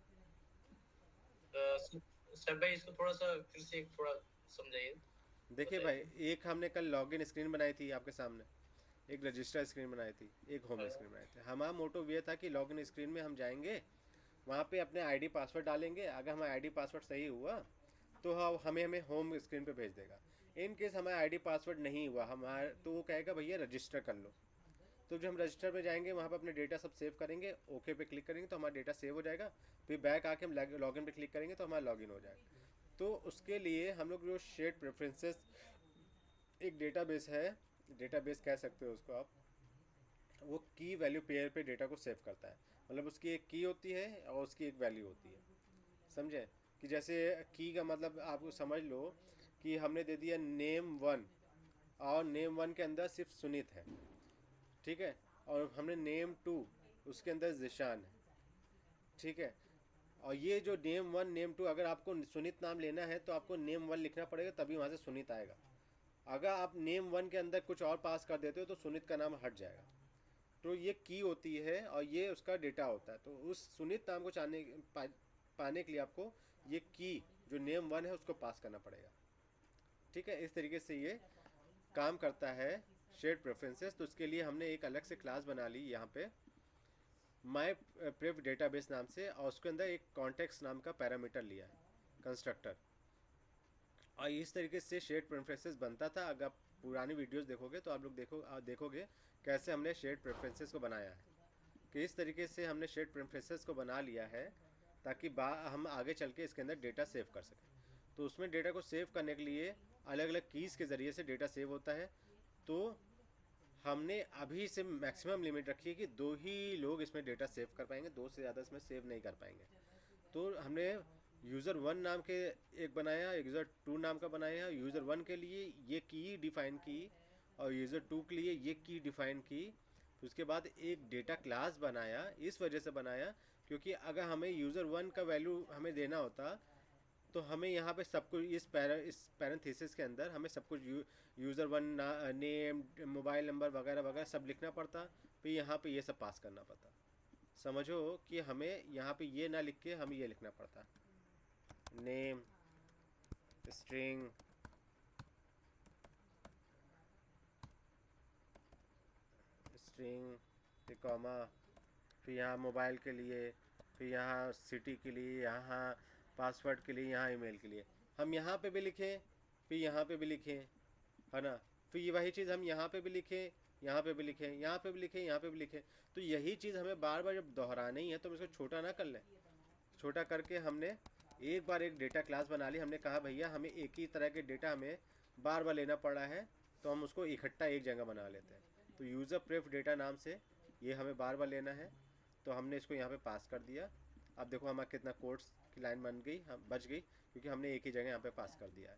सर भाई इसको थोड़ा सा फिर से थोड़ा समझाइए। देखिए भाई, एक हमने कल लॉगिन स्क्रीन बनाई थी आपके सामने, एक रजिस्टर स्क्रीन बनाई थी, एक होम स्क्रीन बनाई थी। हमारा मोटो ये था कि लॉगिन स्क्रीन में हम जाएंगे, वहाँ पे अपने आईडी पासवर्ड डालेंगे, अगर हमारा आईडी पासवर्ड सही हुआ तो हमें होम स्क्रीन पे भेज देगा। इन केस हमारा आईडी पासवर्ड नहीं हुआ हमारा, तो वो कहेगा भैया रजिस्टर कर लो। तो जब हम रजिस्टर पे जाएंगे, वहाँ पे अपने डेटा सब सेव करेंगे, ओके पे क्लिक करेंगे तो हमारा डेटा सेव हो जाएगा। फिर बैक आके हम लॉगिन पे क्लिक करेंगे तो हमारा लॉगिन हो जाएगा। तो उसके लिए हम लोग जो शेयर्ड प्रेफरेंसेस एक डेटाबेस है, डेटाबेस कह सकते हो उसको आप, वो की वैल्यू पेयर पे डेटा को सेव करता है। मतलब उसकी एक की होती है और उसकी एक वैल्यू होती है, समझे? कि जैसे की का मतलब आप समझ लो कि हमने दे दिया name1 और name1 के अंदर सिर्फ सुनीत है, ठीक है, और हमने name2 उसके अंदर जिशान है, ठीक है। और ये जो name1 name2, अगर आपको सुनीत नाम लेना है तो आपको name1 लिखना पड़ेगा, तभी वहाँ से सुनीत आएगा। अगर आप name1 के अंदर कुछ और पास कर देते हो तो सुनीत का नाम हट जाएगा। तो ये की होती है और ये उसका डेटा होता है। तो उस सुनीत नाम को पाने के लिए आपको ये की जो name1 है उसको पास करना पड़ेगा। ठीक है, इस तरीके से ये काम करता है शेयर्ड प्रेफरेंसेस। तो उसके लिए हमने एक अलग से क्लास बना ली यहाँ पे माई प्रेफ डेटाबेस नाम से, और उसके अंदर एक कॉन्टेक्स्ट नाम का पैरामीटर लिया है, कंस्ट्रक्टर। और इस तरीके से शेयर्ड प्रेफरेंसेस बनता था। अगर आप पुरानी वीडियोस देखोगे तो आप लोग देखोगे कैसे हमने शेयर्ड प्रेफरेंसेस को बनाया है, कि इस तरीके से हमने शेयर्ड प्रेफरेंसेस को बना लिया है ताकि हम आगे चल के इसके अंदर डेटा सेव कर सकें। तो उसमें डेटा को सेव करने के लिए अलग अलग कीज़ के ज़रिए से डेटा सेव होता है। तो हमने अभी से मैक्सिमम लिमिट रखी है कि 2 ही लोग इसमें डेटा सेव कर पाएंगे, 2 से ज़्यादा इसमें सेव नहीं कर पाएंगे। तो हमने यूज़र 1 नाम के एक बनाया, यूज़र 2 नाम का बनाया। यूज़र 1 के लिए ये की डिफ़ाइन की और यूज़र 2 के लिए ये की डिफ़ाइन की। फिर उसके बाद एक डेटा क्लास बनाया, इस वजह से बनाया क्योंकि अगर हमें यूज़र 1 का वैल्यू हमें देना होता तो हमें यहाँ पे सब कुछ इस पैरेंथेसिस के अंदर हमें सब कुछ यूज़र 1 नेम, मोबाइल नंबर वगैरह वगैरह सब लिखना पड़ता, फिर यहाँ पे ये सब पास करना पड़ता। समझो कि हमें यहाँ पे ये ना लिख के हमें ये लिखना पड़ता, नेम स्ट्रिंग स्ट्रिंग फिर कॉमा, फिर यहाँ मोबाइल के लिए, फिर यहाँ सिटी के लिए, यहाँ पासवर्ड के लिए, यहाँ ईमेल के लिए हम यहाँ पे भी लिखें, फिर यहाँ पे भी लिखें, है ना। फिर ये वही चीज़ हम यहाँ पे भी लिखें, यहाँ पे भी लिखें, यहाँ पे भी लिखें, यहाँ पे भी लिखें। तो यही चीज़ हमें बार बार जब दोहराना ही है तो हम इसको छोटा ना कर लें। छोटा करके हमने एक बार एक डेटा क्लास बना ली। हमने कहा भैया हमें एक ही तरह के डेटा हमें बार बार लेना पड़ रहा है तो हम उसको इकट्ठा एक जगह बना लेते हैं। तो यूज़र प्रेफ डेटा नाम से ये हमें बार बार लेना है, तो हमने इसको यहाँ पे पास कर दिया। अब देखो हमारा कितना कोड्स की लाइन बन गई, हम बच गई क्योंकि हमने एक ही जगह यहाँ पे पास कर दिया है।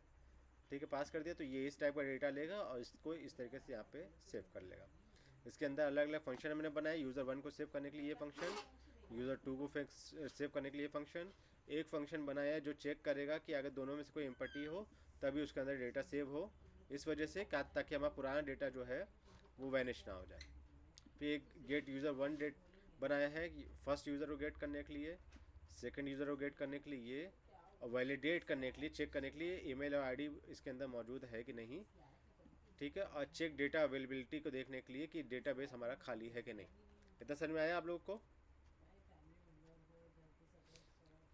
ठीक है, पास कर दिया तो ये इस टाइप का डेटा लेगा और इसको इस तरीके से यहाँ पे सेव कर लेगा। इसके अंदर अलग अलग फंक्शन हमने बनाए। यूज़र 1 को सेव करने के लिए ये फंक्शन, यूज़र 2 को सेव करने के लिए फंक्शन, एक फंक्शन बनाया है जो चेक करेगा कि अगर दोनों में से कोई एम्पटी हो तभी उसके अंदर डेटा सेव हो, इस वजह से ताकि हमारा पुराना डेटा जो है वो वैनिश ना हो जाए। फिर एक गेट यूज़र 1 डेट बनाया है फर्स्ट यूज़र को गेट करने के लिए, सेकंड यूज़र को गेट करने के लिए ये, और वैलिडेट करने के लिए, चेक करने के लिए ईमेल और आईडी इसके अंदर मौजूद है कि नहीं। ठीक है, और चेक डेटा अवेलेबिलिटी को देखने के लिए कि डेटाबेस हमारा खाली है कि नहीं। इतना समझ में आया आप लोगों को?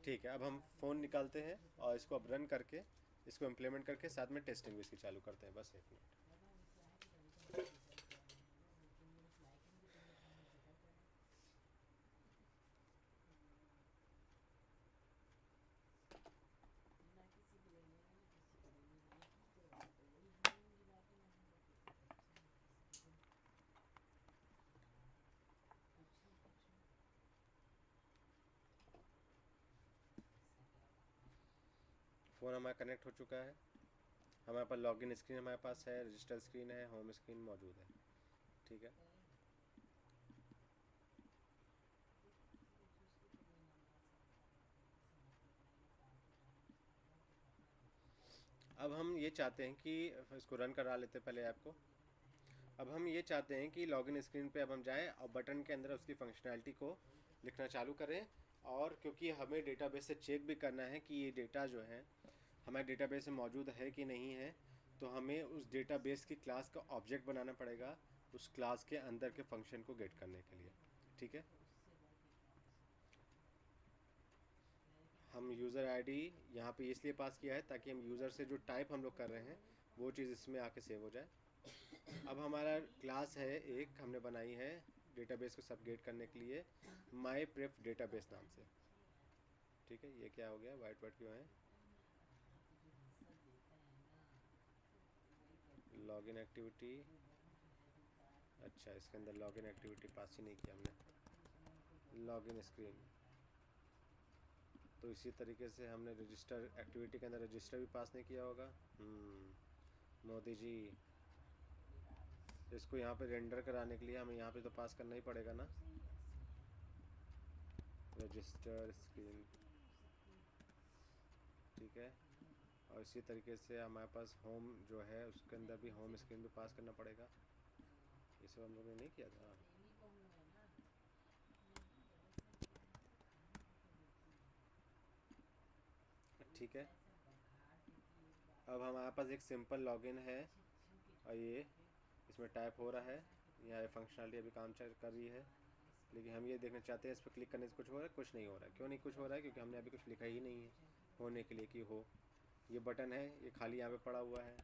ठीक है, अब हम फ़ोन निकालते हैं और इसको अब रन करके इसको इम्प्लीमेंट करके साथ में टेस्टिंग भी इसकी चालू करते हैं। बस 1 मिनट। फ़ोन हमारा कनेक्ट हो चुका है। हमारे पास लॉगिन स्क्रीन हमारे पास है, रजिस्टर स्क्रीन है, होम स्क्रीन मौजूद है। ठीक है, अब हम ये चाहते हैं कि इसको रन करा लेते हैं पहले ऐप को। अब हम ये चाहते हैं कि लॉगिन स्क्रीन पे अब हम जाएं और बटन के अंदर उसकी फंक्शनैलिटी को लिखना चालू करें। और क्योंकि हमें डेटाबेस से चेक भी करना है कि ये डेटा जो है हमारे डेटाबेस में मौजूद है कि नहीं है, तो हमें उस डेटाबेस की क्लास का ऑब्जेक्ट बनाना पड़ेगा उस क्लास के अंदर के फंक्शन को गेट करने के लिए। ठीक है, हम यूज़र आईडी यहाँ पे इसलिए पास किया है ताकि हम यूज़र से जो टाइप हम लोग कर रहे हैं वो चीज़ इसमें आके सेव हो जाए। अब हमारा क्लास है एक हमने बनाई है डेटाबेस को सबगेट करने के लिए, माई प्रेफ डेटाबेस नाम से। ठीक है, ये क्या हो गया, वाइट वाइट क्यों है? लॉगिन एक्टिविटी, अच्छा इसके अंदर लॉगिन एक्टिविटी पास ही नहीं किया हमने। लॉगिन स्क्रीन, तो इसी तरीके से हमने रजिस्टर एक्टिविटी के अंदर रजिस्टर भी पास नहीं किया होगा। मोदी जी, इसको यहाँ पे रेंडर कराने के लिए हमें यहाँ पे तो पास करना ही पड़ेगा ना, रजिस्टर स्क्रीन। ठीक है, और इसी तरीके से हमारे पास होम जो है उसके अंदर भी होम स्क्रीन भी पास करना पड़ेगा। ये सब हम लोगों ने नहीं किया था। ठीक है, अब हमारे पास एक सिंपल लॉगिन है और ये इसमें टाइप हो रहा है, यहाँ ये फंक्शनलिटी अभी काम कर रही है, लेकिन हम ये देखना चाहते हैं इस पर क्लिक करने से कुछ हो रहा है, कुछ नहीं हो रहा है। क्यों नहीं कुछ हो रहा है? क्योंकि हमने अभी कुछ लिखा ही नहीं है होने के लिए कि हो। ये बटन है, ये खाली यहाँ पे पड़ा हुआ है।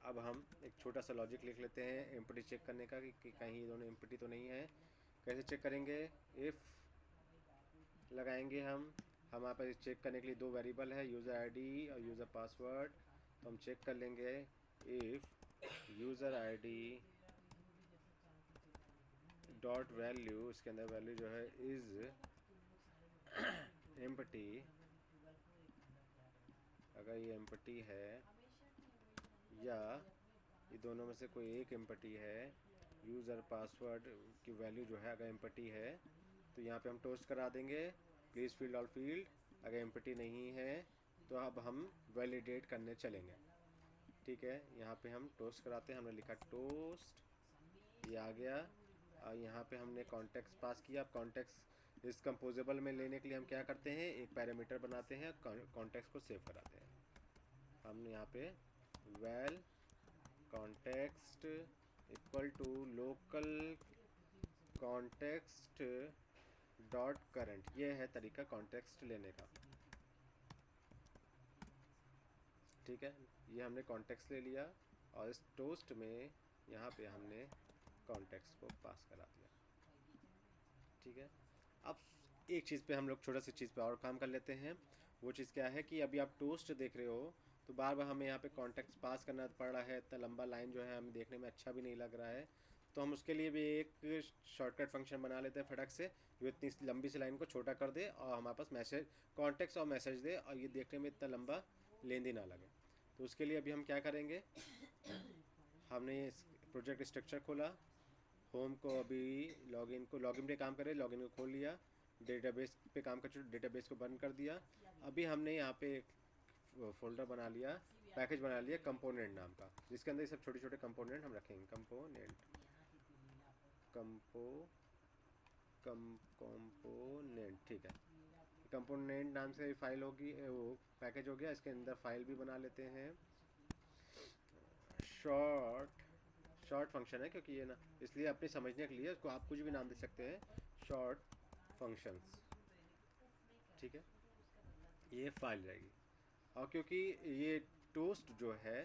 अब हम एक छोटा सा लॉजिक लिख लेते हैं एम्प्टी चेक करने का कि कहीं ये दोनों एम्प्टी तो नहीं है। कैसे चेक करेंगे? इफ़ लगाएंगे हम, हमारे पास चेक करने के लिए 2 वेरिएबल है, यूज़र आईडी और यूज़र पासवर्ड। तो हम चेक कर लेंगे if user ID dot value, इसके अंदर वैल्यू जो है इज़ एम्प्टी, अगर ये एम्प्टी है या ये दोनों में से कोई एक एम्प्टी है, यूज़र पासवर्ड की वैल्यू जो है अगर एम्प्टी है तो यहाँ पे हम टोस्ट करा देंगे प्लीज़ फील्ड ऑल फील्ड। अगर एम्प्टी नहीं है तो अब हम वैलिडेट करने चलेंगे। ठीक है, यहाँ पे हम टोस्ट कराते हैं, हमने लिखा टोस्ट, ये आ गया। और यहाँ पे हमने कॉन्टेक्स्ट पास किया। अब कॉन्टेक्स्ट इस कंपोजेबल में लेने के लिए हम क्या करते हैं, एक पैरामीटर बनाते हैं, कॉन्टेक्स्ट को सेव कराते हैं। हमने यहाँ पे val context equal to local context dot current, ये है तरीका कॉन्टेक्स्ट लेने का। ठीक है, ये हमने कॉन्टेक्स्ट ले लिया और इस टोस्ट में यहाँ पे हमने कॉन्टेक्स्ट को पास करा दिया। ठीक है, अब एक चीज़ पे हम लोग छोटा सी चीज़ पे और काम कर लेते हैं। वो चीज़ क्या है कि अभी आप टोस्ट देख रहे हो तो बार बार हमें यहाँ पे कॉन्टेक्स्ट पास करना पड़ रहा है, इतना लंबा लाइन जो है हमें देखने में अच्छा भी नहीं लग रहा है। तो हम उसके लिए भी एक शॉर्टकट फंक्शन बना लेते हैं फटक से, जो इतनी लंबी सी लाइन को छोटा कर दे और हमारे पास मैसेज कॉन्टेक्स्ट और मैसेज दे और ये देखने में इतना लंबा लेंदी ना लगे। तो उसके लिए अभी हम क्या करेंगे, हमने प्रोजेक्ट स्ट्रक्चर खोला, होम को अभी लॉगिन पे काम करे, लॉगिन को खोल लिया, डेटाबेस पे काम कर चुके, डेटाबेस को बंद कर दिया। अभी हमने यहाँ पे एक फोल्डर बना लिया, पैकेज बना लिया कंपोनेंट नाम का, जिसके अंदर ये सब छोटे छोटे कंपोनेंट हम रखेंगे। कंपोनेंट, ठीक है, कंपोनेंट नाम से फाइल होगी, वो पैकेज हो गया। इसके अंदर फाइल भी बना लेते हैं, शॉर्ट फंक्शन है क्योंकि ये ना, इसलिए अपने समझने के लिए इसको आप कुछ भी नाम दे सकते हैं, शॉर्ट फंक्शंस। ठीक है, ये फाइल रहेगी। और क्योंकि ये टोस्ट जो है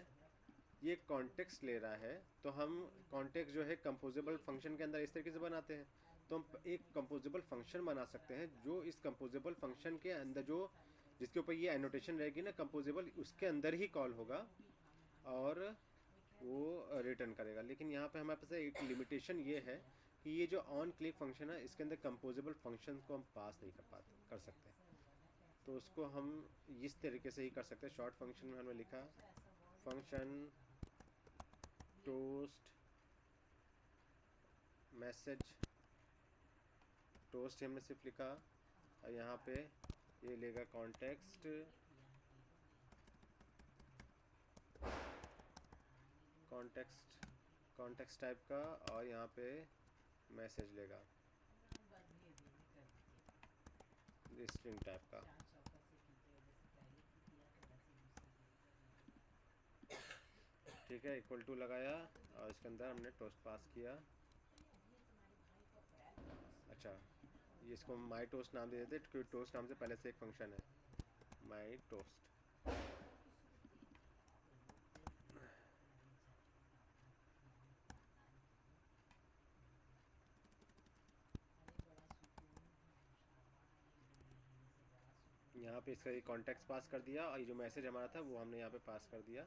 ये कॉन्टेक्स्ट ले रहा है तो हम कॉन्टेक्स्ट जो है कंपोजेबल फंक्शन के अंदर इस तरीके से बनाते हैं। तो हम एक कंपोजेबल फंक्शन बना सकते हैं जो इस कंपोजेबल फंक्शन के अंदर जो जिसके ऊपर ये एनोटेशन रहेगी ना कंपोजेबल, उसके अंदर ही कॉल होगा और वो रिटर्न करेगा। लेकिन यहाँ पे हमारे पास एक लिमिटेशन ये है कि ये जो ऑन क्लिक फंक्शन है इसके अंदर कंपोजेबल फंक्शन को हम पास नहीं कर सकते। तो उसको हम इस तरीके से ही कर सकते हैं। शॉर्ट फंक्शन में हमने लिखा फंक्शन टोस्ट मैसेज, टोस्ट हमने सिर्फ लिखा और यहाँ पे ये लेगा कॉन्टेक्स्ट टाइप का और यहाँ पे मैसेज लेगा स्ट्रिंग टाइप का। ठीक है, इक्वल टू लगाया और इसके अंदर हमने टोस्ट पास किया। अच्छा, ये इसको माई टोस्ट नाम दे देते क्योंकि टोस्ट नाम से पहले से एक फंक्शन है माई टोस्ट। यहाँ पे इसका ये कॉन्टेक्स्ट पास कर दिया और ये जो मैसेज हमारा था वो हमने यहाँ पे पास कर दिया।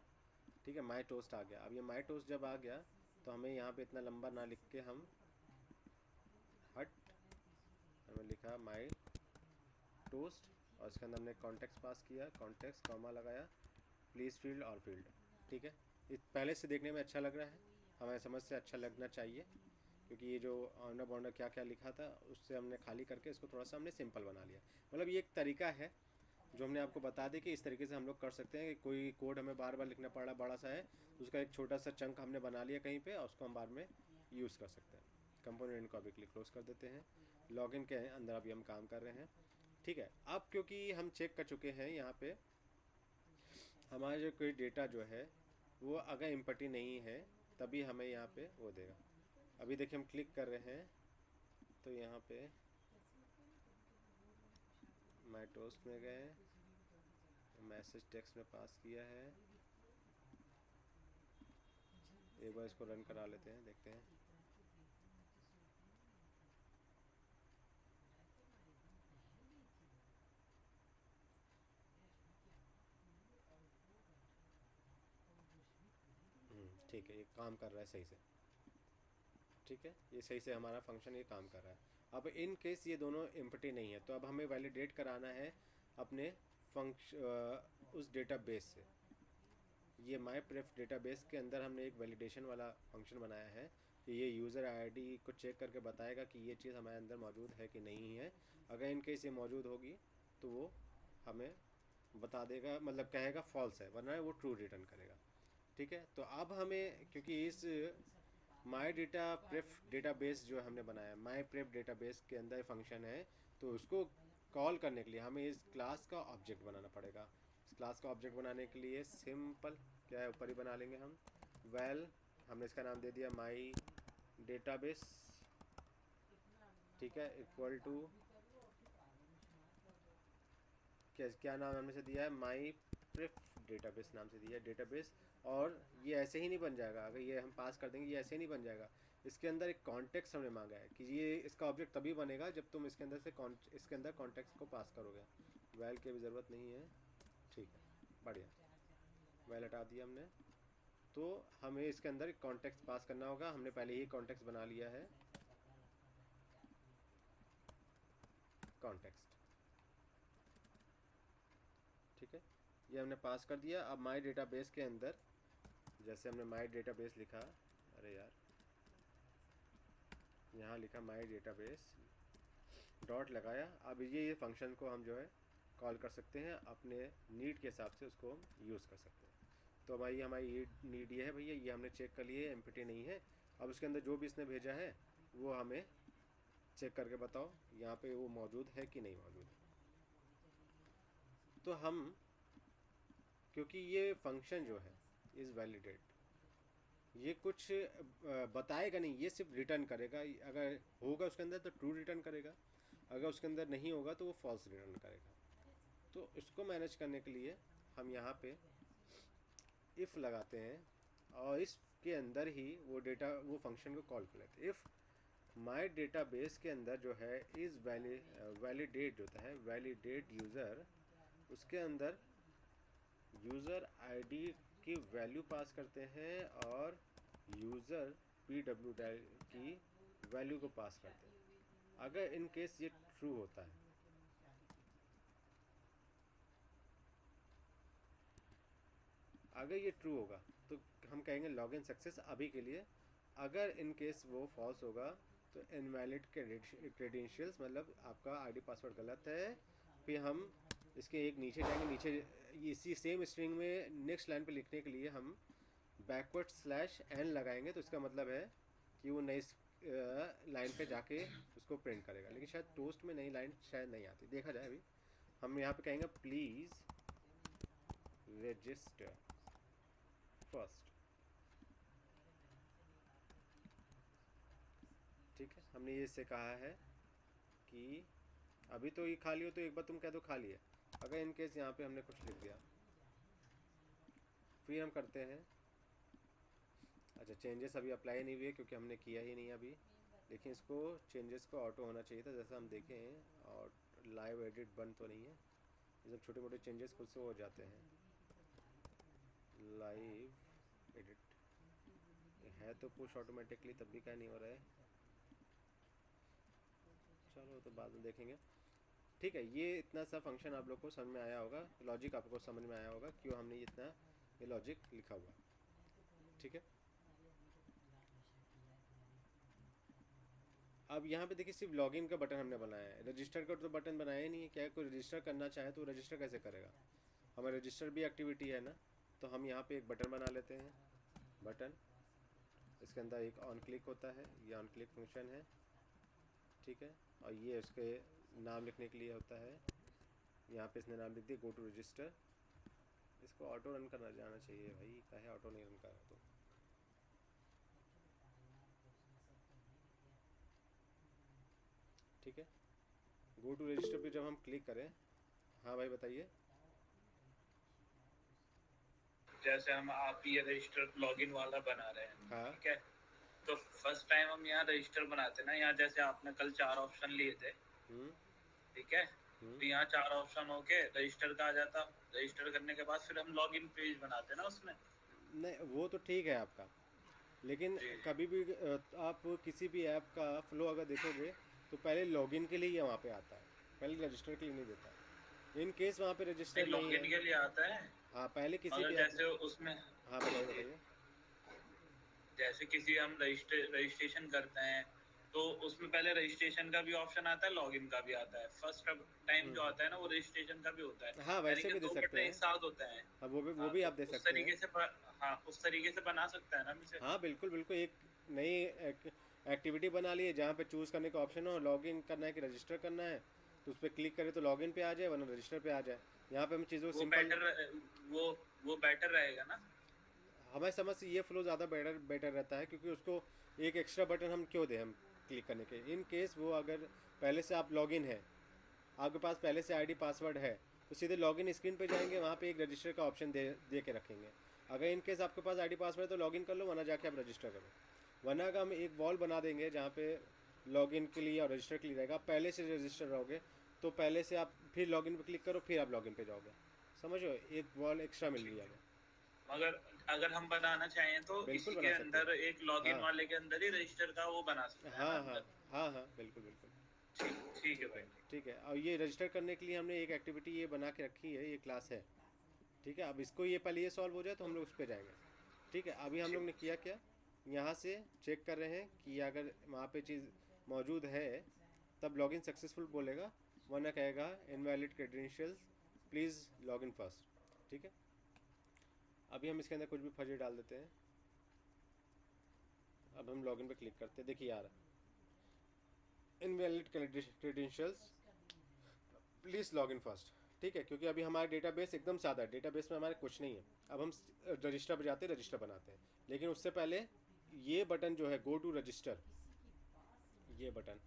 ठीक है, माई टोस्ट आ गया। अब ये माई टोस्ट जब आ गया तो हमें यहाँ पे इतना लंबा ना लिख के हम हमें लिखा माई टोस्ट और इसके अंदर हमने कॉन्टेक्स्ट पास किया, कॉन्टेक्स्ट कॉमा लगाया प्लीज़ फील्ड और फील्ड। ठीक है, ये पहले से देखने में अच्छा लग रहा है, हमें समझ से अच्छा लगना चाहिए क्योंकि ये जो ऑनर बॉर्डर क्या क्या लिखा था उससे हमने खाली करके इसको थोड़ा सा हमने सिंपल बना लिया। मतलब ये एक तरीका है जो हमने आपको बता दी कि इस तरीके से हम लोग कर सकते हैं कि कोई कोड हमें बार बार लिखना पड़ रहा बड़ा सा है, उसका एक छोटा सा चंक हमने बना लिया कहीं पे और उसको हम बाद में यूज़ कर सकते हैं। कंपोनेंट को अभी क्लोज कर देते हैं, लॉगिन के अंदर अभी हम काम कर रहे हैं। ठीक है, अब क्योंकि हम चेक कर चुके हैं यहाँ पे हमारा जो कोई डेटा जो है वो अगर एम्प्टी नहीं है तभी हमें यहाँ पे वो देगा। अभी देखिए हम क्लिक कर रहे हैं तो यहाँ पे माई टोस्ट में गए, मैसेज टेक्स्ट में पास किया है। एक बार इसको रन करा लेते हैं, देखते हैं। ठीक है, ये काम कर रहा है सही से। ठीक है, ये सही से हमारा फंक्शन ये काम कर रहा है। अब इन केस ये दोनों एम्प्टी नहीं है, तो अब हमें वैलिडेट कराना है अपने उस डेटाबेस से। ये माई प्रेफ डेटाबेस के अंदर हमने एक वैलिडेशन वाला फंक्शन बनाया है कि ये यूज़र आईडी को चेक करके बताएगा कि ये चीज़ हमारे अंदर मौजूद है कि नहीं है। अगर इन केस ये मौजूद होगी तो वो हमें बता देगा, मतलब कहेगा फॉल्स है, वरना वो ट्रू रिटर्न करेगा। ठीक है, तो अब हमें, क्योंकि इस माई डेटा प्रेफ डेटाबेस जो हमने बनाया, माई प्रेफ डेटाबेस के अंदर फंक्शन है, तो उसको कॉल करने के लिए हमें इस क्लास का ऑब्जेक्ट बनाना पड़ेगा। इस क्लास का ऑब्जेक्ट बनाने के लिए सिंपल क्या है, ऊपर ही बना लेंगे हम। वेल हमने इसका नाम दे दिया माई डेटाबेस, ठीक है, इक्वल टू क्या नाम हमने से दिया है, माई प्रेफ डेटाबेस नाम से दिया है डेटाबेस। और ये ऐसे ही नहीं बन जाएगा, अगर ये हम पास कर देंगे ये ऐसे ही नहीं बन जाएगा। इसके अंदर एक कॉन्टेक्स्ट हमने मांगा है कि ये इसका ऑब्जेक्ट तभी बनेगा जब तुम इसके अंदर से इसके अंदर कॉन्टेक्स्ट को पास करोगे। वेल की भी ज़रूरत नहीं है, ठीक है, बढ़िया, वेल हटा दिया हमने। तो हमें इसके अंदर एक कॉन्टेक्स्ट पास करना होगा, हमने पहले ही कॉन्टेक्स्ट बना लिया है, कॉन्टेक्स्ट, ठीक है, ये हमने पास कर दिया। अब माई डेटाबेस के अंदर जैसे हमने माई डेटाबेस लिखा, अरे यार यहाँ लिखा माई डेटाबेस डॉट लगाया। अब ये फंक्शन को हम जो है कॉल कर सकते हैं, अपने नीड के हिसाब से उसको यूज़ कर सकते हैं। तो भाई हमारी नीड ये है भैया, ये हमने चेक कर लिए एम्प्टी नहीं है। अब उसके अंदर जो भी इसने भेजा है वो हमें चेक करके बताओ यहाँ पे वो मौजूद है कि नहीं मौजूद है। तो हम, क्योंकि ये फंक्शन जो है इज़ वैलिडेट, ये कुछ बताएगा नहीं, ये सिर्फ रिटर्न करेगा। अगर होगा उसके अंदर तो ट्रू रिटर्न करेगा, अगर उसके अंदर नहीं होगा तो वो फॉल्स रिटर्न करेगा। तो इसको मैनेज करने के लिए हम यहाँ पे इफ़ लगाते हैं और इसके अंदर ही वो फंक्शन को कॉल कर लेते हैं। इफ़ माई डेटाबेस के अंदर जो है इज़ वैलिडेट होता है, वैलिडेट यूज़र, उसके अंदर यूज़र आईडी की वैल्यू पास करते हैं और यूज़र PW की वैल्यू को पास करते हैं। अगर इन केस ये ट्रू होता है, अगर ये ट्रू होगा तो हम कहेंगे लॉगिन सक्सेस अभी के लिए। अगर इन केस वो फॉल्स होगा तो इनवैलिड क्रेडेंशियल्स, मतलब आपका आईडी पासवर्ड गलत है। फिर हम इसके एक नीचे जाएंगे, नीचे इसी सेम स्ट्रिंग में नेक्स्ट लाइन पे लिखने के लिए हम बैकवर्ड /n लगाएंगे, तो इसका मतलब है कि वो नई लाइन पे जाके उसको प्रिंट करेगा। लेकिन शायद टोस्ट में नई लाइन शायद नहीं आती, देखा जाए। अभी हम यहाँ पे कहेंगे प्लीज़ रजिस्टर फर्स्ट, ठीक है, हमने ये इससे कहा है कि अभी तो ये खाली हो तो एक बार तुम कह दो खाली है। अगर इन केस यहाँ पे हमने कुछ लिख दिया, फिर हम करते हैं, अच्छा चेंजेस अभी अप्लाई नहीं हुए क्योंकि हमने किया ही नहीं अभी, लेकिन इसको चेंजेस को ऑटो होना चाहिए था। जैसा हम देखें और लाइव एडिट बंद तो नहीं है, ये सब छोटे मोटे चेंजेस खुद से हो जाते हैं। लाइव एडिट है तो पुश ऑटोमेटिकली, तब भी क्या नहीं हो रहा है, चलो तो बाद में देखेंगे। ठीक है, ये इतना सा फंक्शन आप लोग को समझ में आया होगा, लॉजिक आपको समझ में आया होगा क्यों हमने इतना ये लॉजिक लिखा हुआ, ठीक है। अब यहाँ पे देखिए सिर्फ लॉगिन का बटन हमने बनाया है, रजिस्टर का तो बटन बनाया ही नहीं है। क्या कोई रजिस्टर करना चाहे तो रजिस्टर कैसे करेगा, हमारा रजिस्टर भी एक्टिविटी है ना। तो हम यहाँ पे एक बटन बना लेते हैं, बटन, इसके अंदर एक ऑन क्लिक होता है, ये ऑन क्लिक फंक्शन है, ठीक है। और ये उसके नाम लिखने के लिए होता है, यहाँ पे इसने नाम लिख दिया गो टू रजिस्टर। इसको ऑटो रन करना जाना चाहिए भाई, काहे ऑटो नहीं रन कर रहा तो। ठीक है, गो टू रजिस्टर पे जब हम क्लिक करें, हाँ भाई बताइए। जैसे हम आप ये रजिस्टर लॉगिन वाला बना रहे हैं, हाँ ठीक है, तो फर्स्ट टाइम हम यहाँ रजिस्टर बनाते ना, यहाँ जैसे आपने कल 4 ऑप्शन लिए थे, ठीक है, तो यहाँ 4 ऑप्शन होके रजिस्टर का आ जाता। रजिस्टर करने के बाद फिर हम लॉगिन पेज बनाते ना उसमें। नहीं वो तो ठीक है आपका, लेकिन जी। कभी भी आप किसी भी ऐप का फ्लो अगर देखोगे तो पहले लॉगिन के लिए ही वहाँ पे आता है, पहले रजिस्टर के लिए नहीं देता है। इन केस वहाँ पे नहीं, रजिस्टर नहीं लॉगिन है, के लिए आता है, हाँ पहले किसी मगर भी ऐप में। जैसे उसमें हाँ बताइए जी, बताइए। जैसे किसी हम रजिस्ट्रेशन करते हैं तो उसमें पहले रजिस्ट्रेशन का भी ऑप्शन आता है, लॉगिन का भी आता है। फर्स्ट टाइम जो आता है ना वो रजिस्ट्रेशन का भी होता है, हाँ यानी वैसे कि भी दे दो सकते बटन एक हैं। साथ होते हैं। हाँ वो हाँ, भी तो आप दे उस सकते हैं। तरीके से हाँ उस तरीके से बना सकता है ना हम इसे। हाँ बिल्कुल बिल्कुल, एक नई एक्टिविटी बना ली है जहाँ पे चूज़ करने का ऑप्शन हो, लॉगिन करना है कि रजिस्टर करना है, तो उस पर क्लिक करें तो लॉगिन पे आ जाए वरना रजिस्टर पे आ जाए। यहाँ पे हम चीज़ों को वो सिंपल, बेटर वो वो बेटर रहेगा ना। हमारी समझ से ये फ्लो ज़्यादा बेटर बेटर रहता है, क्योंकि उसको एक एक्स्ट्रा बटन हम क्यों दें हम क्लिक करने के। इन केस वो अगर पहले से आप लॉगिन है, आपके पास पहले से आईडी पासवर्ड है, तो सीधे लॉगिन स्क्रीन पे जाएंगे, वहाँ पे एक रजिस्टर का ऑप्शन दे के रखेंगे। अगर इन केस आपके पास आईडी पासवर्ड है तो लॉगिन कर लो, वरना जाके आप रजिस्टर करो। वरना का हम एक वॉल बना देंगे जहाँ पे लॉगिन के लिए और रजिस्टर के लिए रहेगा। आप पहले से रजिस्टर रहोगे तो पहले से आप फिर लॉगिन पे क्लिक करो, फिर आप लॉगिन पे जाओगे। समझो, एक वॉल एक्स्ट्रा मिल रही है हमें। मगर अगर हम बनाना चाहें तो बिल्कुल इसी के बना सकते अंदर हैं। एक लॉगिन हाँ वाले के अंदर ही रजिस्टर का वो बना सकते हैं ना हाँ हाँ अंदर। हाँ हाँ बिल्कुल बिल्कुल। ठीक है भाई। ठीक है, और ये रजिस्टर करने के लिए हमने एक एक्टिविटी ये बना के रखी है, ये क्लास है। ठीक है, अब इसको ये पहले ये सॉल्व हो जाए तो हम लोग उस पर जाएंगे। ठीक है, अभी हम लोग ने किया क्या, यहाँ से चेक कर रहे हैं कि अगर वहाँ पे चीज़ मौजूद है तब लॉगिन सक्सेसफुल बोलेगा, वरना कहेगा invalid credentials, please login first. ठीक है, अभी हम इसके अंदर कुछ भी फर्जी डाल देते हैं। अब हम लॉगिन पे क्लिक करते हैं, देखिए यार invalid credentials, please login first. ठीक है, क्योंकि अभी हमारा डेटाबेस एकदम सादा है, डेटाबेस में हमारे कुछ नहीं है। अब हम रजिस्टर पर जाते हैं, रजिस्टर बनाते हैं, लेकिन उससे पहले ये बटन जो है गो टू रजिस्टर, ये बटन,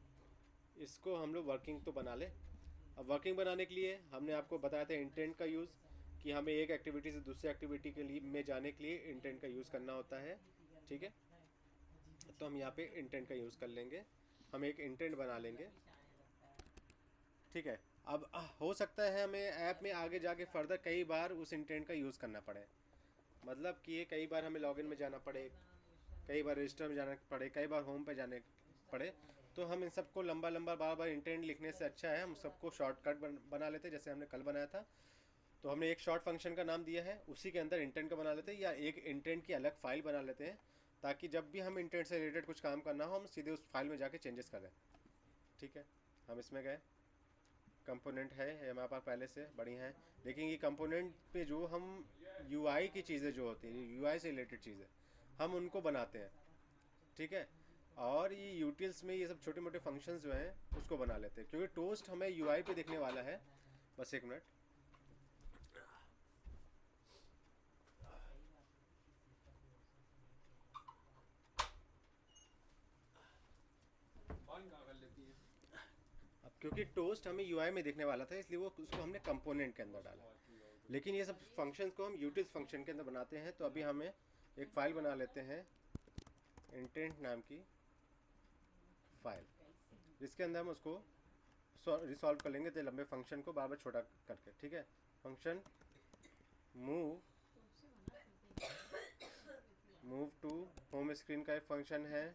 इसको हम लोग वर्किंग तो बना ले। अब वर्किंग बनाने के लिए हमने आपको बताया था इंटेंट का यूज़, कि हमें एक एक्टिविटी से दूसरी एक्टिविटी के लिए में जाने के लिए इंटेंट का यूज़ करना होता है। ठीक है, तो हम यहाँ पे इंटेंट का यूज़ कर लेंगे, हम एक इंटेंट बना लेंगे। ठीक है, अब हो सकता है हमें ऐप में आगे जाके फर्दर कई बार उस इंटेंट का यूज़ करना पड़े, मतलब कि ये कई बार हमें लॉगिन में जाना पड़े, कई बार रजिस्टर में जाना पड़े, कई बार होम पे जाने पड़े। तो हम इन सबको लंबा लंबा बार बार इंटेंट लिखने से अच्छा है हम सबको शॉर्टकट बना लेते हैं, जैसे हमने कल बनाया था। तो हमने एक शॉर्ट फंक्शन का नाम दिया है, उसी के अंदर इंटेंट का बना लेते हैं, या एक इंटेंट की अलग फाइल बना लेते हैं, ताकि जब भी हम इंटेंट से रिलेटेड कुछ काम करना हो हम सीधे उस फाइल में जाके चेंजेस करें। ठीक है, हम इसमें गए, कंपोनेंट है ये हमारे पास पहले से बढ़िया है। लेकिन ये कंपोनेंट पे जो हम यूआई की चीज़ें जो होती हैं, यूआई से रिलेटेड चीज़ें हम उनको बनाते हैं। ठीक है, और ये यूटिल्स में ये सब छोटे मोटे फंक्शंस जो हैं उसको बना लेते हैं, क्योंकि टोस्ट हमें यूआई पे दिखने वाला है। बस एक मिनट, अब क्योंकि टोस्ट हमें यूआई में दिखने वाला था इसलिए वो उसको हमने कंपोनेंट के अंदर डाला, लेकिन ये सब फंक्शंस को हम यूटिल्स फंक्शन के अंदर बनाते हैं। तो अभी हमें एक फ़ाइल बना लेते हैं इंटेंट नाम की फ़ाइल, जिसके अंदर हम उसको रिसॉल्व कर लेंगे तो लंबे फंक्शन को बार बार छोटा करके। ठीक है, function move to home screen का एक फंक्शन है,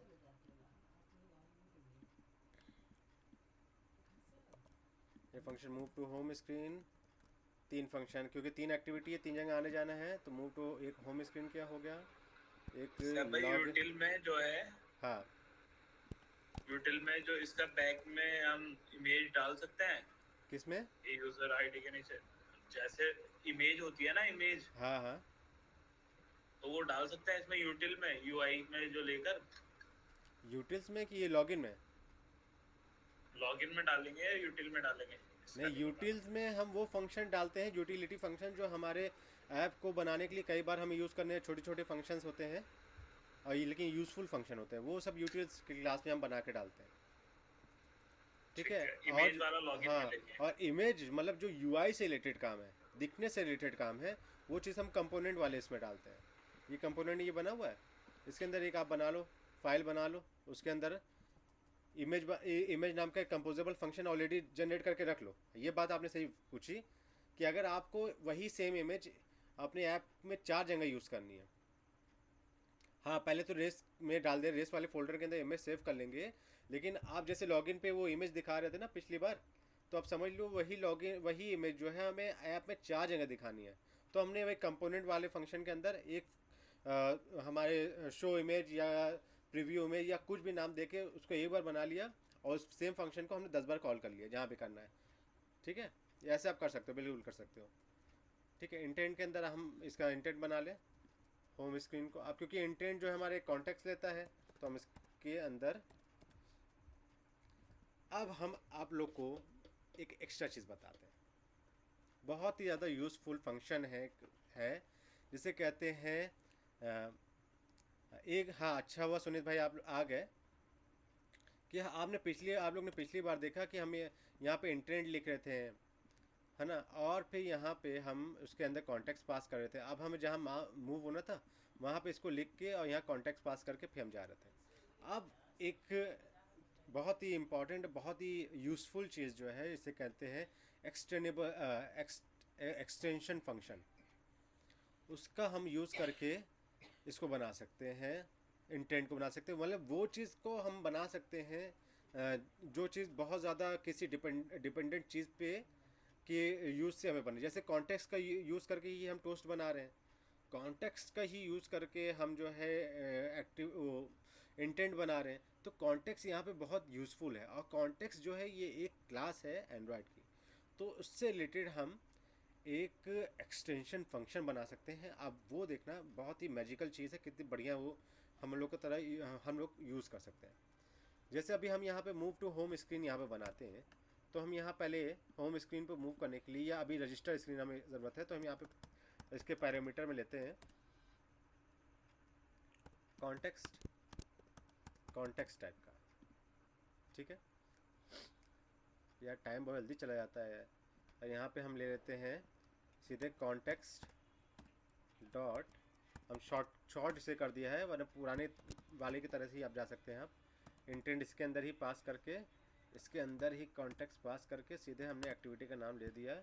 ये function move to home screen, तीन फंक्शन, क्योंकि तीन एक्टिविटी है, तीन जगह आने जाना है, तो मूव टू एक होम स्क्रीन क्या हो गया, एक यूटिल में जो है, हाँ यूटिल में जो इसका बैक में हम इमेज डाल सकते हैं, किसमें, यूजर आईडी के नीचे जैसे इमेज होती है ना, इमेज, हाँ हाँ तो वो डाल सकते हैं इसमें यूटिल में, यूआई में जो लेकर यूटिल्स में कि ये लॉगिन में, लॉगिन में डालेंगे या यूटिल में डालेंगे। नहीं यूटिल्स में हम वो फंक्शन डालते हैं, यूटिलिटी फंक्शन जो हमारे ऐप को बनाने के लिए कई बार हमें यूज़ करने, छोटे छोटे फंक्शंस होते हैं और ये लेकिन यूज़फुल फंक्शन होते हैं, वो सब यूटिल्स की क्लास में हम बना के डालते हैं। ठीक है, इमेज वाला लॉगिन हाँ, में लेंगे। और इमेज मतलब जो यूआई से रिलेटेड काम है, दिखने से रिलेटेड काम है, वो चीज़ हम कंपोनेंट वाले इसमें डालते हैं। ये कंपोनेंट ये बना हुआ है, इसके अंदर एक आप बना लो, फाइल बना लो, उसके अंदर इमेज नाम का एक कंपोजेबल फंक्शन ऑलरेडी जनरेट करके रख लो। ये बात आपने सही पूछी कि अगर आपको वही सेम इमेज अपने ऐप में 4 जगह यूज़ करनी है, हाँ, पहले तो रेस में डाल दे, रेस वाले फोल्डर के अंदर इमेज सेव कर लेंगे। लेकिन आप जैसे लॉगिन पे वो इमेज दिखा रहे थे ना पिछली बार, तो आप समझ लो वही लॉगिन वही इमेज जो है हमें ऐप में 4 जगह दिखानी है। तो हमने वही कंपोनेंट वाले फंक्शन के अंदर एक हमारे शो इमेज या प्रीव्यू इमेज या कुछ भी नाम देके उसको एक बार बना लिया, और उस सेम फंक्शन को हमने 10 बार कॉल कर लिया जहाँ पे करना है। ठीक है, ऐसे आप कर सकते हो, बिल्कुल कर सकते हो। ठीक है, इंटेंट के अंदर हम इसका इंटेंट बना लें होम स्क्रीन को आप, क्योंकि इंटेंट जो है हमारे कॉन्टेक्स्ट लेता है, तो हम इसके अंदर अब हम आप लोग को एक एक्स्ट्रा चीज़ बताते हैं। बहुत ही ज़्यादा यूज़फुल फंक्शन है जिसे कहते हैं एक, हाँ अच्छा हुआ सुनीत भाई आप आ गए कि आप लोग ने पिछली बार देखा कि हम यहाँ पे इंटेंट लिख रहे थे, है ना, और फिर यहाँ पे हम उसके अंदर कॉन्टेक्स्ट पास कर रहे थे। अब हमें जहाँ मूव होना था वहाँ पे इसको लिख के और यहाँ कॉन्टेक्स्ट पास करके फिर हम जा रहे थे। अब एक बहुत ही इम्पॉर्टेंट, बहुत ही यूज़फुल चीज़ जो है इसे कहते हैं एक्सटेंशन फंक्शन। उसका हम यूज़ करके इसको बना सकते हैं, इंटेंट को बना सकते हैं। मतलब वो चीज़ को हम बना सकते हैं जो चीज़ बहुत ज़्यादा किसी डिपेंडेंट चीज़ पे कि यूज़ से हमें बने, जैसे कॉन्टेक्स्ट का यूज़ करके ही हम टोस्ट बना रहे हैं, कॉन्टेक्स्ट का ही यूज़ करके हम जो है इंटेंट बना रहे हैं। तो कॉन्टेक्स्ट यहाँ पे बहुत यूज़फुल है, और कॉन्टेक्स्ट जो है ये एक क्लास है एंड्रॉयड की, तो उससे रिलेटेड हम एक एक्सटेंशन फंक्शन बना सकते हैं। आप वो देखना, बहुत ही मैजिकल चीज़ है, कितनी बढ़िया वो हम लोग की तरह हम लोग यूज़ कर सकते हैं। जैसे अभी हम यहाँ पे मूव टू होम स्क्रीन यहाँ पे बनाते हैं, तो हम यहाँ पहले होम स्क्रीन पर मूव करने के लिए, या अभी रजिस्टर स्क्रीन हमें ज़रूरत है, तो हम यहाँ पे इसके पैरामीटर में लेते हैं कॉन्टेक्स्ट टाइप का। ठीक है, यार टाइम बहुत जल्दी चला जाता है। और यहाँ पे हम ले लेते हैं सीधे कॉन्टेक्स्ट डॉट, हम शॉर्ट से कर दिया है, वरना पुराने वाले की तरह से ही आप जा सकते हैं। आप इंटेंट इसके अंदर ही पास करके, इसके अंदर ही कॉन्टेक्स्ट पास करके सीधे हमने एक्टिविटी का नाम ले दिया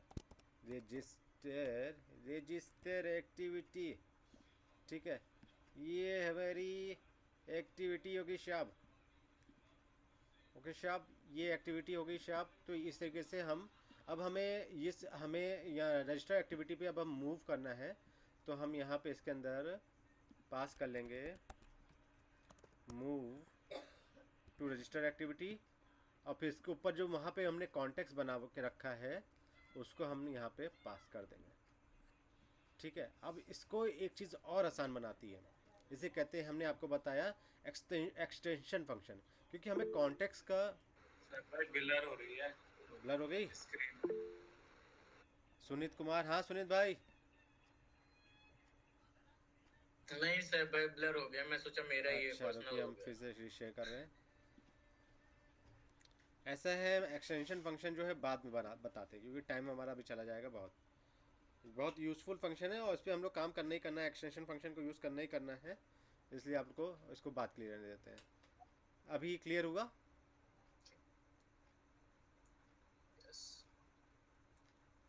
रजिस्टर एक्टिविटी। ठीक है, ये हमारी एक्टिविटी होगी शाब, ओके शाब, ये एक्टिविटी हो गई शाब। तो इस तरीके से हम अब हमें यहाँ रजिस्टर एक्टिविटी पे अब हम मूव करना है, तो हम यहाँ पे इसके अंदर पास कर लेंगे मूव टू रजिस्टर एक्टिविटी, और फिर इसके ऊपर जो वहाँ पे हमने कॉन्टेक्स्ट बना के रखा है उसको हम यहाँ पे पास कर देंगे। ठीक है, अब इसको एक चीज़ और आसान बनाती है, इसे कहते हैं, हमने आपको बताया एक्सटेंशन फंक्शन, क्योंकि हमें कॉन्टेक्स्ट का ब्लर हो रही है, ब्लर हो गई स्क्रीन। सुनीत कुमार, हाँ सुनीत भाई, नहीं सर भाई ब्लर हो गया, मैं सोचा मेरा ही अच्छा पर्सनल रुकिए, हो हम गया। फिर से शेयर कर रहे हैं। ऐसा है, एक्सटेंशन फंक्शन जो है बाद में बताते हैं, क्योंकि टाइम हमारा भी चला जाएगा। बहुत यूज़फुल फंक्शन है, और इस पर हम लोग काम करना ही करना है, एक्सटेंशन फंक्शन को यूज़ करना ही करना है, इसलिए आपको इसको बात क्लियर रहने देते हैं। अभी क्लियर हुआ?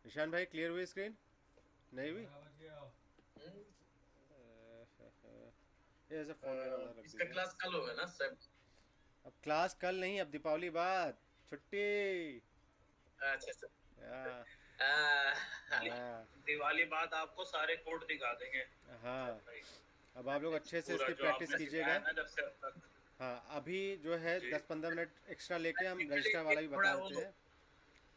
ईशान भाई क्लियर हुई स्क्रीन? नहीं हुई? ये ऐसा फोन मेरा उधर रख इसका दीजिए। क्लास कल होगा ना सर? अब क्लास कल नहीं, अब दीपावली बाद छुट्टी। अच्छा सर। हाँ दिवाली बाद आपको सारे कोड दिखा देंगे। हाँ, अब आप लोग अच्छे से पूरा इसकी जो प्रैक्टिस आपने कीजिएगा। सिखाया ना जब से अब तक। हाँ, अभी जो है जी। 10-15 मिनट एक्स्ट्रा लेके हम Technically रजिस्टर वाला भी बता थोड़ा देते हैं।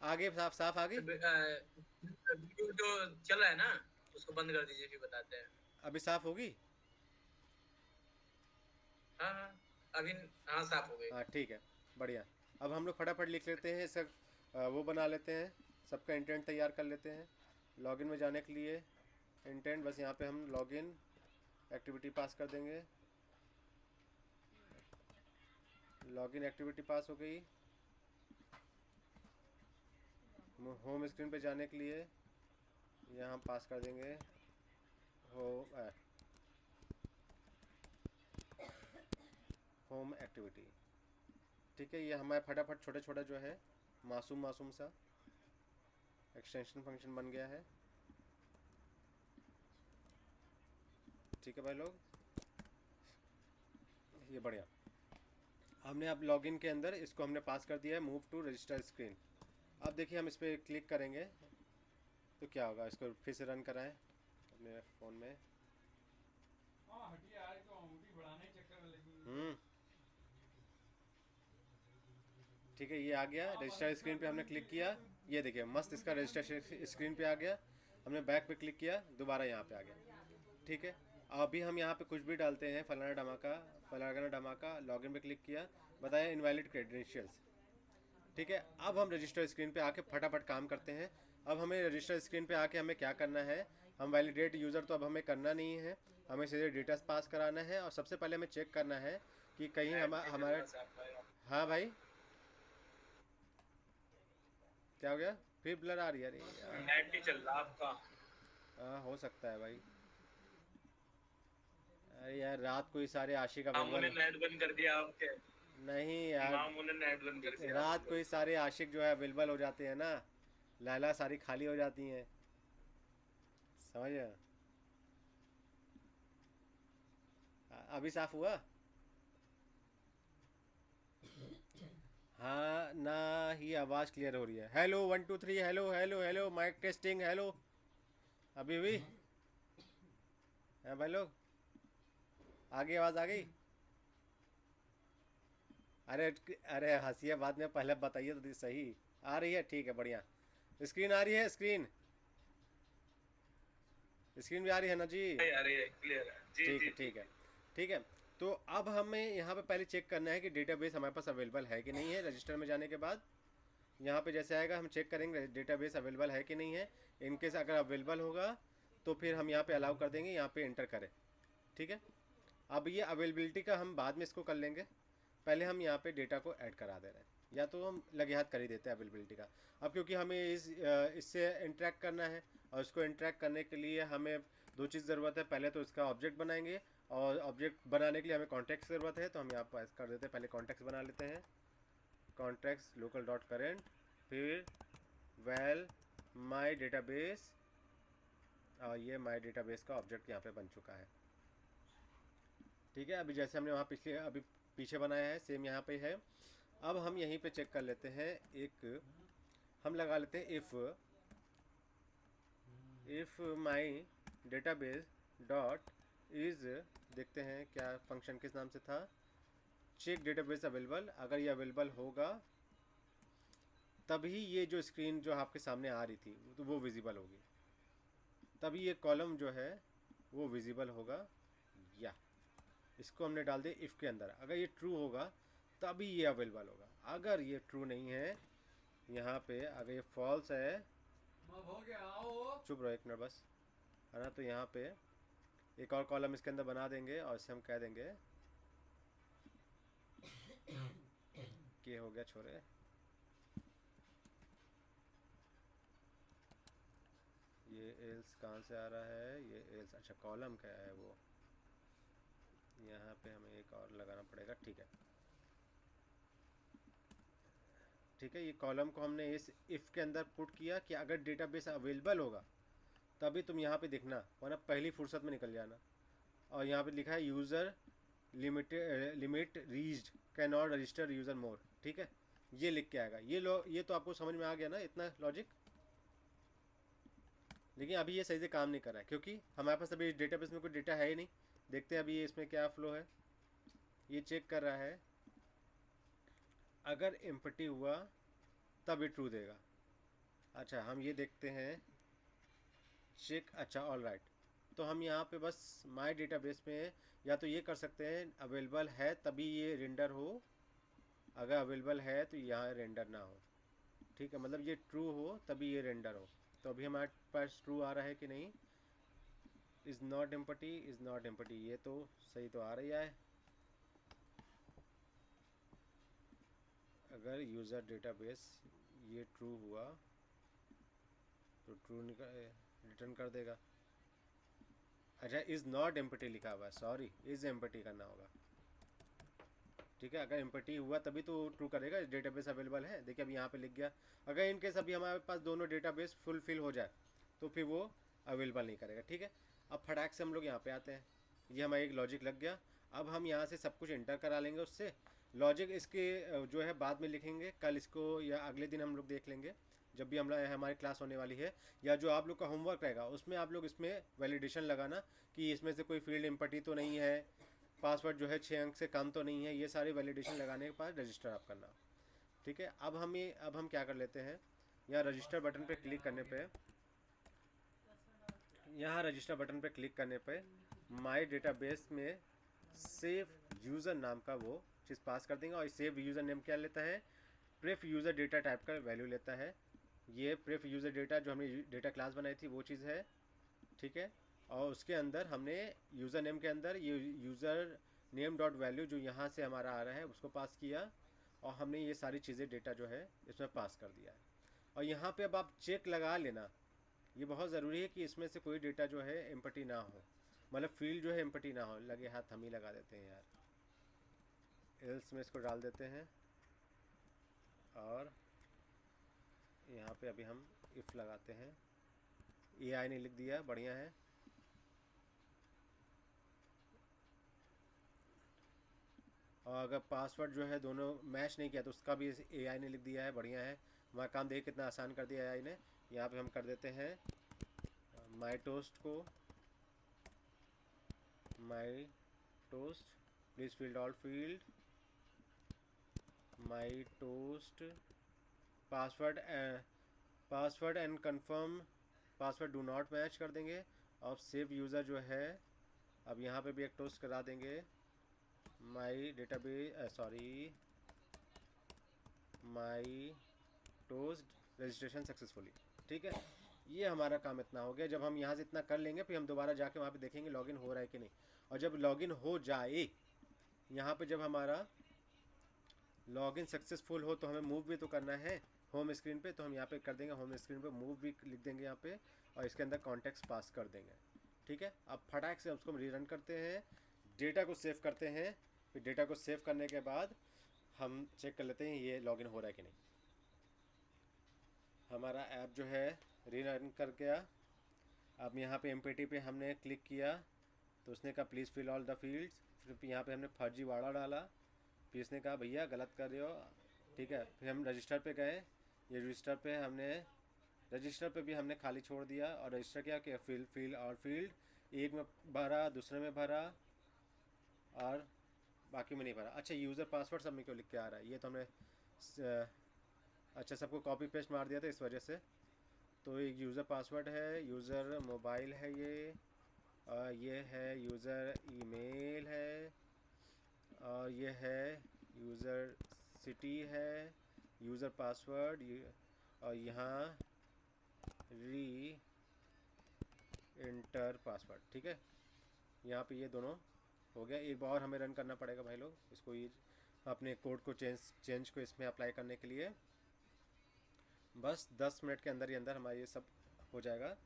आगे साफ आगे, वीडियो जो चल रहा है ना उसको बंद कर दीजिए, फिर बताते हैं। अभी साफ होगी? हाँ हाँ अभी हाँ साफ हो गई। हाँ ठीक है, बढ़िया। अब हम लोग फटाफट लिख लेते हैं सब, वो बना लेते हैं, सबका इंटेंट तैयार कर लेते हैं। लॉगिन में जाने के लिए इंटेंट, बस यहाँ पे हम लॉगिन एक्टिविटी पास कर देंगे। लॉगिन एक्टिविटी पास हो गई। होम स्क्रीन पे जाने के लिए यहाँ हम पास कर देंगे होम एक्टिविटी। ठीक है, ये हमारे फटाफट छोटा जो है मासूम सा एक्सटेंशन फंक्शन बन गया है। ठीक है भाई लोग, ये बढ़िया। हमने अब लॉगिन के अंदर इसको हमने पास कर दिया है मूव टू रजिस्टर स्क्रीन। अब देखिए हम इस पर क्लिक करेंगे तो क्या होगा, इसको फिर से रन कराएं अपने फ़ोन में। ठीक है, ये आ गया रजिस्टर स्क्रीन पे, हमने क्लिक किया, ये देखिए मस्त इसका रजिस्टर स्क्रीन पे आ गया। हमने बैक पे क्लिक किया, दोबारा यहाँ पे आ गया। ठीक है, अभी हम यहाँ पे कुछ भी डालते हैं, फलाना धमाका, लॉगिन पे क्लिक किया, बताया इनवैलिड क्रेडेंशियल्स। ठीक है, अब हम रजिस्टर स्क्रीन पे आके फटाफट काम करते हैं। अब हमें रजिस्टर स्क्रीन पे आके हमें क्या करना है, हम वैलिडेट यूज़र तो अब हमें करना नहीं है, हमें सीधे डेटा पास कराना है। और सबसे पहले हमें चेक करना है कि कहीं हमारे, हाँ भाई क्या हो गया, फिर ब्लर आ रही है? अरे यार नेट नहीं चल रहा आपका। हाँ हो सकता है भाई। अरे यार रात को ही सारे आशिक मामू ने अवेलेबल, नेट बंद कर दिया आपके। नहीं यार मामू ने नेट बंद कर दिया। रात को ही सारे आशिक जो है अवेलेबल हो जाते हैं ना, लैला सारी खाली हो जाती हैं, समझ रहे हो? अभी साफ हुआ? हाँ ना ही आवाज़ क्लियर हो रही है। Hello 1 2 3, hello hello hello, mic testing, hello. अभी भी हैं भाई लोग? आगे आवाज़ आ गई? अरे अरे हंसिए बाद में, पहले बताइए तो सही। आ रही है? ठीक है बढ़िया। स्क्रीन आ रही है? स्क्रीन भी आ रही है ना जी? अरे क्लियर है जी ठीक जी है ठीक है ठीक है। तो अब हमें यहाँ पे पहले चेक करना है कि डेटाबेस हमारे पास अवेलेबल है कि नहीं है। रजिस्टर में जाने के बाद यहाँ पे जैसे आएगा हम चेक करेंगे डेटाबेस अवेलेबल है कि नहीं है। इनकेस अगर अवेलेबल होगा तो फिर हम यहाँ पे अलाउ कर देंगे, यहाँ पे इंटर करें। ठीक है, अब ये अवेलेबिलिटी का हम बाद में इसको कर लेंगे, पहले हम यहाँ पे डेटा को ऐड करा दे रहे हैं, या तो हम लगे हाथ कर ही देते हैं अवेलेबिलिटी का। अब क्योंकि हमें इससे इंटरेक्ट करना है, और इसको इंटरेक्ट करने के लिए हमें दो चीज़ ज़रूरत है। पहले तो इसका ऑब्जेक्ट बनाएंगे, और ऑब्जेक्ट बनाने के लिए हमें कॉन्टेक्ट की ज़रूरत है, तो हम यहाँ पर कर देते हैं, पहले कॉन्टेक्ट बना लेते हैं। कॉन्टेक्ट लोकल डॉट करेंट, फिर वेल माई डेटाबेस, और ये माई डेटाबेस का ऑब्जेक्ट यहाँ पे बन चुका है। ठीक है, अभी जैसे हमने वहाँ अभी पीछे बनाया है सेम यहाँ पे है। अब हम यहीं पे चेक कर लेते हैं, एक हम लगा लेते हैं if my database dot is, देखते हैं क्या फंक्शन किस नाम से था, चेक डेटाबेस अवेलेबल। अगर ये अवेलेबल होगा तभी ये जो स्क्रीन जो आपके सामने आ रही थी तो वो विजिबल होगी, तभी ये कॉलम जो है वो विजिबल होगा। या इसको हमने डाल दिया इफ़ के अंदर, अगर ये ट्रू होगा तभी ये अवेलेबल होगा। अगर ये ट्रू नहीं है यहाँ पे, अगर ये फॉल्स है, चुप रहो एक मिनट बस, है ना, तो यहाँ पे एक और कॉलम इसके अंदर बना देंगे, और इसे हम कह देंगे कि हो गया छोरे, ये एल्स कहाँ से आ रहा है, ये एल्स, अच्छा कॉलम क्या है वो, यहाँ पे हमें एक और लगाना पड़ेगा। ठीक है ठीक है, ये कॉलम को हमने इस इफ़ के अंदर पुट किया कि अगर डेटाबेस अवेलेबल होगा तभी तुम यहाँ पे दिखना, वरना पहली फुर्सत में निकल जाना। और यहाँ पे लिखा है user limit reached, can not register user more. ठीक है, ये लिख के आएगा। ये तो आपको समझ में आ गया ना इतना लॉजिक। लेकिन अभी ये सही से काम नहीं कर रहा है क्योंकि हमारे पास अभी डेटाबेस में कोई डेटा है ही नहीं। देखते हैं अभी इसमें क्या फ्लो है। ये चेक कर रहा है, अगर एम्प्टी हुआ तब ये ट्रू देगा। अच्छा हम ये देखते हैं चेक, अच्छा ऑल राइट, तो हम यहाँ पे बस माय डेटाबेस में या तो ये कर सकते हैं अवेलेबल है तभी ये रेंडर हो, अगर अवेलेबल है तो यहाँ रेंडर ना हो। ठीक है, मतलब ये ट्रू हो तभी ये रेंडर हो। तो अभी हमारे पास ट्रू आ रहा है कि नहीं, इज़ नॉट एम्प्टी, ये तो सही तो आ रही है। अगर यूज़र डेटाबेस ये ट्रू हुआ तो ट्रू रिटर्न कर देगा। अच्छा इज़ नॉट एम्प्टी लिखा हुआ है, सॉरी इज़ एम्प्टी करना होगा। ठीक है, अगर एम्प्टी हुआ तभी तो ट्रू करेगा, डेटाबेस अवेलेबल है। देखिए अभी यहाँ पे लिख गया। अगर इनकेस अभी हमारे पास दोनों डेटाबेस फुलफिल हो जाए तो फिर वो अवेलेबल नहीं करेगा। ठीक है, अब फटाक से हम लोग यहाँ पे आते हैं, ये हमारा एक लॉजिक लग गया। अब हम यहाँ से सब कुछ इंटर करा लेंगे उससे। लॉजिक इसके जो है बाद में लिखेंगे, कल इसको या अगले दिन हम लोग देख लेंगे जब भी हमारी क्लास होने वाली है, या जो आप लोग का होमवर्क रहेगा उसमें आप लोग इसमें वैलिडेशन लगाना कि इसमें से कोई फील्ड इम्पटी तो नहीं है, पासवर्ड जो है 6 अंक से कम तो नहीं है। ये सारे वैलिडेशन लगाने के बाद रजिस्टर आप करना, ठीक है। अब हम क्या कर लेते हैं, यहाँ रजिस्टर बटन पे क्लिक करने पे, यहाँ रजिस्टर बटन पे क्लिक करने पे माय डेटाबेस में सेव यूज़र नाम का वो चीज़ पास कर देंगे। और सेव यूज़र नेम क्या लेता है, प्रेफ यूज़र डेटा टाइप का वैल्यू लेता है। ये प्रेफ यूज़र डेटा जो हमने डेटा क्लास बनाई थी वो चीज़ है, ठीक है। और उसके अंदर हमने यूज़र नेम के अंदर ये यूज़र नेम डॉट वैल्यू जो यहाँ से हमारा आ रहा है उसको पास किया, और हमने ये सारी चीज़ें डेटा जो है इसमें पास कर दिया है। और यहाँ पे अब आप चेक लगा लेना, ये बहुत ज़रूरी है कि इसमें से कोई डेटा जो है एम्पटी ना हो, मतलब फील्ड जो है एम्पटी ना हो। लगे हाथ हम ही लगा देते हैं यार, एल्स में इसको डाल देते हैं, और यहाँ पे अभी हम इफ़ लगाते हैं। AI ने लिख दिया, बढ़िया है। और अगर पासवर्ड जो है दोनों मैच नहीं किया तो उसका भी AI ने लिख दिया है, बढ़िया है। हमारा काम देखिए कितना आसान कर दिया AI ने। यहाँ पे हम कर देते हैं माई टोस्ट को, my toast please field all field, my toast password and confirm password do not match कर देंगे। और सेव यूज़र जो है अब यहाँ पे भी एक टोस्ट करा देंगे, माई डेटाबेस माई टोस्ट रजिस्ट्रेशन सक्सेसफुली, ठीक है। ये हमारा काम इतना हो गया। जब हम यहाँ से इतना कर लेंगे फिर हम दोबारा जाके वहाँ पे देखेंगे लॉगिन हो रहा है कि नहीं। और जब लॉगिन हो जाए, यहाँ पे जब हमारा लॉगिन सक्सेसफुल हो तो हमें मूव भी तो करना है होम स्क्रीन पे, तो हम यहाँ पे कर देंगे होम स्क्रीन पे मूव भी लिख देंगे यहाँ पे, और इसके अंदर कॉन्टेक्स्ट पास कर देंगे, ठीक है। अब फटाक से उसको रीरन करते हैं, डेटा को सेव करते हैं। फिर डेटा को सेव करने के बाद हम चेक कर लेते हैं ये लॉगिन हो रहा है कि नहीं। हमारा ऐप जो है रीरन कर गया। अब यहाँ पे एम्पटी पे हमने क्लिक किया तो उसने कहा please fill all the fields. फिर यहाँ पे हमने फर्जीवाड़ा डाला, फिर इसने कहा भैया गलत कर रहे हो, ठीक है। फिर हम रजिस्टर पे गए, ये रजिस्टर पे भी हमने खाली छोड़ दिया और रजिस्टर किया कि फिल और फील्ड एक में भरा, दूसरे में भरा और बाकी में नहीं भरा। अच्छा यूज़र पासवर्ड सब में क्यों लिख के आ रहा है, ये तो हमने अच्छा सबको कॉपी पेस्ट मार दिया था इस वजह से। तो एक यूज़र पासवर्ड है, यूज़र मोबाइल है ये है यूज़र ईमेल है, और ये है यूज़र सिटी है, यूज़र पासवर्ड, और यहाँ री इंटर पासवर्ड, ठीक है। यहाँ पे ये दोनों हो गया। एक बार हमें रन करना पड़ेगा भाई लोग इसको, ये अपने कोड को चेंज को इसमें अप्लाई करने के लिए। बस 10 मिनट के अंदर ही अंदर हमारा ये सब हो जाएगा,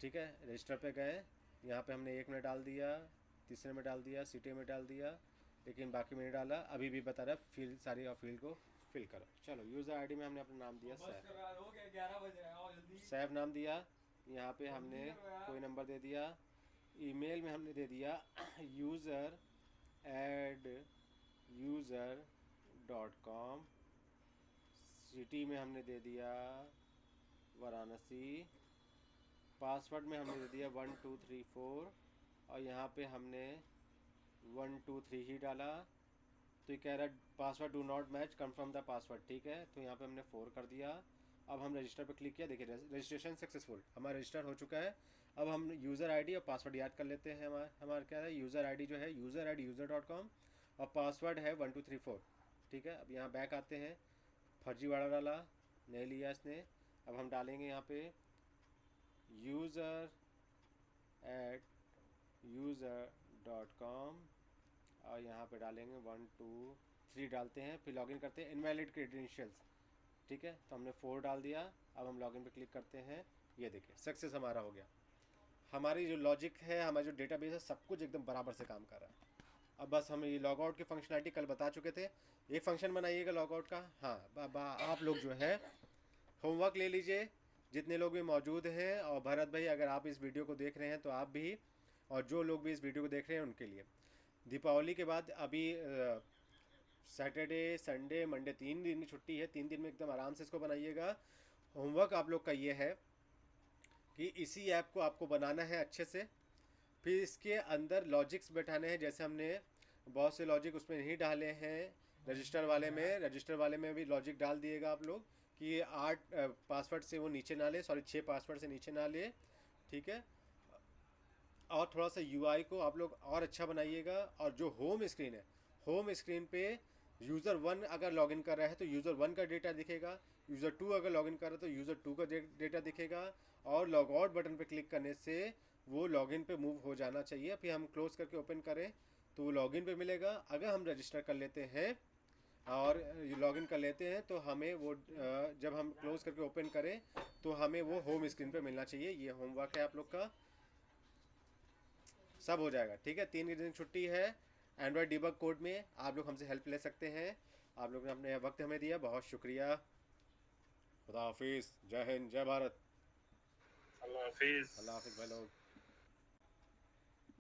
ठीक है। रजिस्टर पे गए, यहाँ पे हमने 1 में डाल दिया, तीसरे में डाल दिया, सिटी में डाल दिया, लेकिन बाकी में नहीं डाला। अभी भी बता रहा है फील्ड सारी और फील्ड को फिल करो। चलो यूज़र आईडी में हमने अपना नाम दिया सैफ नाम दिया, यहाँ पे हमने कोई नंबर दे दिया, ईमेल में हमने दे दिया user@user.com, सिटी में हमने दे दिया वाराणसी, पासवर्ड में हमने दे दिया 1234, और यहाँ पे हमने 123 ही डाला। तो ये कह रहा है password do not match, confirm the password, ठीक है। तो यहाँ पे हमने 4 कर दिया। अब हम रजिस्टर पे क्लिक किया, देखिए रजिस्ट्रेशन सक्सेसफुल, हमारा रजिस्टर हो चुका है। अब हम यूज़र आईडी और पासवर्ड याद कर लेते हैं। हमारा क्या है, यूज़र आईडी जो है user@user.com और पासवर्ड है 1234, ठीक है। अब यहाँ बैक आते हैं, फर्जीवाड़ा डाला, नहीं लिया इसने। अब हम डालेंगे यहाँ पे user@user.com और यहाँ पे डालेंगे 1 2 3 डालते हैं, फिर लॉगिन करते हैं, इनवैलिड क्रेडेंशियल्स, ठीक है। तो हमने 4 डाल दिया। अब हम लॉगिन पे क्लिक करते हैं, ये देखिए सक्सेस हमारा हो गया। हमारी जो लॉजिक है, हमारा जो डेटाबेस है, सब कुछ एकदम बराबर से काम कर रहा है। अब बस हम ये लॉग आउट की फंक्शनलिटी कल बता चुके थे, एक फंक्शन बनाइएगा लॉग आउट का। हाँ आप लोग जो है होमवर्क ले लीजिए जितने लोग भी मौजूद हैं, और भरत भाई अगर आप इस वीडियो को देख रहे हैं तो आप भी, और जो लोग भी इस वीडियो को देख रहे हैं उनके लिए दीपावली के बाद अभी सैटरडे संडे मंडे 3 दिन की छुट्टी है, 3 दिन में एकदम आराम से इसको बनाइएगा। होमवर्क आप लोग का ये है कि इसी ऐप को आपको बनाना है अच्छे से, फिर इसके अंदर लॉजिक्स बैठाने हैं। जैसे हमने बहुत से लॉजिक उसमें नहीं डाले हैं, रजिस्टर वाले में भी लॉजिक डाल दिएगा आप लोग कि 8 पासवर्ड से वो नीचे ना ले, सॉरी 6 पासवर्ड से नीचे ना ले, ठीक है। और थोड़ा सा यूआई को आप लोग और अच्छा बनाइएगा। और जो होम स्क्रीन है, होम स्क्रीन पे यूज़र 1 अगर लॉगिन कर रहा है तो यूज़र 1 का डेटा दिखेगा, यूज़र 2 अगर लॉगिन कर रहा है तो यूज़र 2 का डेटा दिखेगा। और लॉग आउट बटन पे क्लिक करने से वो लॉगिन पे मूव हो जाना चाहिए। फिर हम क्लोज़ करके ओपन करें तो वो लॉगिन पे मिलेगा। अगर हम रजिस्टर कर लेते हैं और लॉगिन कर लेते हैं तो हमें वो जब हम क्लोज़ करके ओपन करें तो हमें वो होम स्क्रीन पे मिलना चाहिए। ये होमवर्क है आप लोग का, सब हो जाएगा, ठीक है। 3 दिन छुट्टी है। एंड्रॉयड डीबग कोड में आप लोग हमसे हेल्प ले सकते हैं। आप लोगों ने अपने वक्त हमें दिया, बहुत शुक्रिया। खुदा हाफिज़, जय हिंद, जय भारत। अल्लाह हाफिज। अल्लाह हाफिज़ भाई लोग।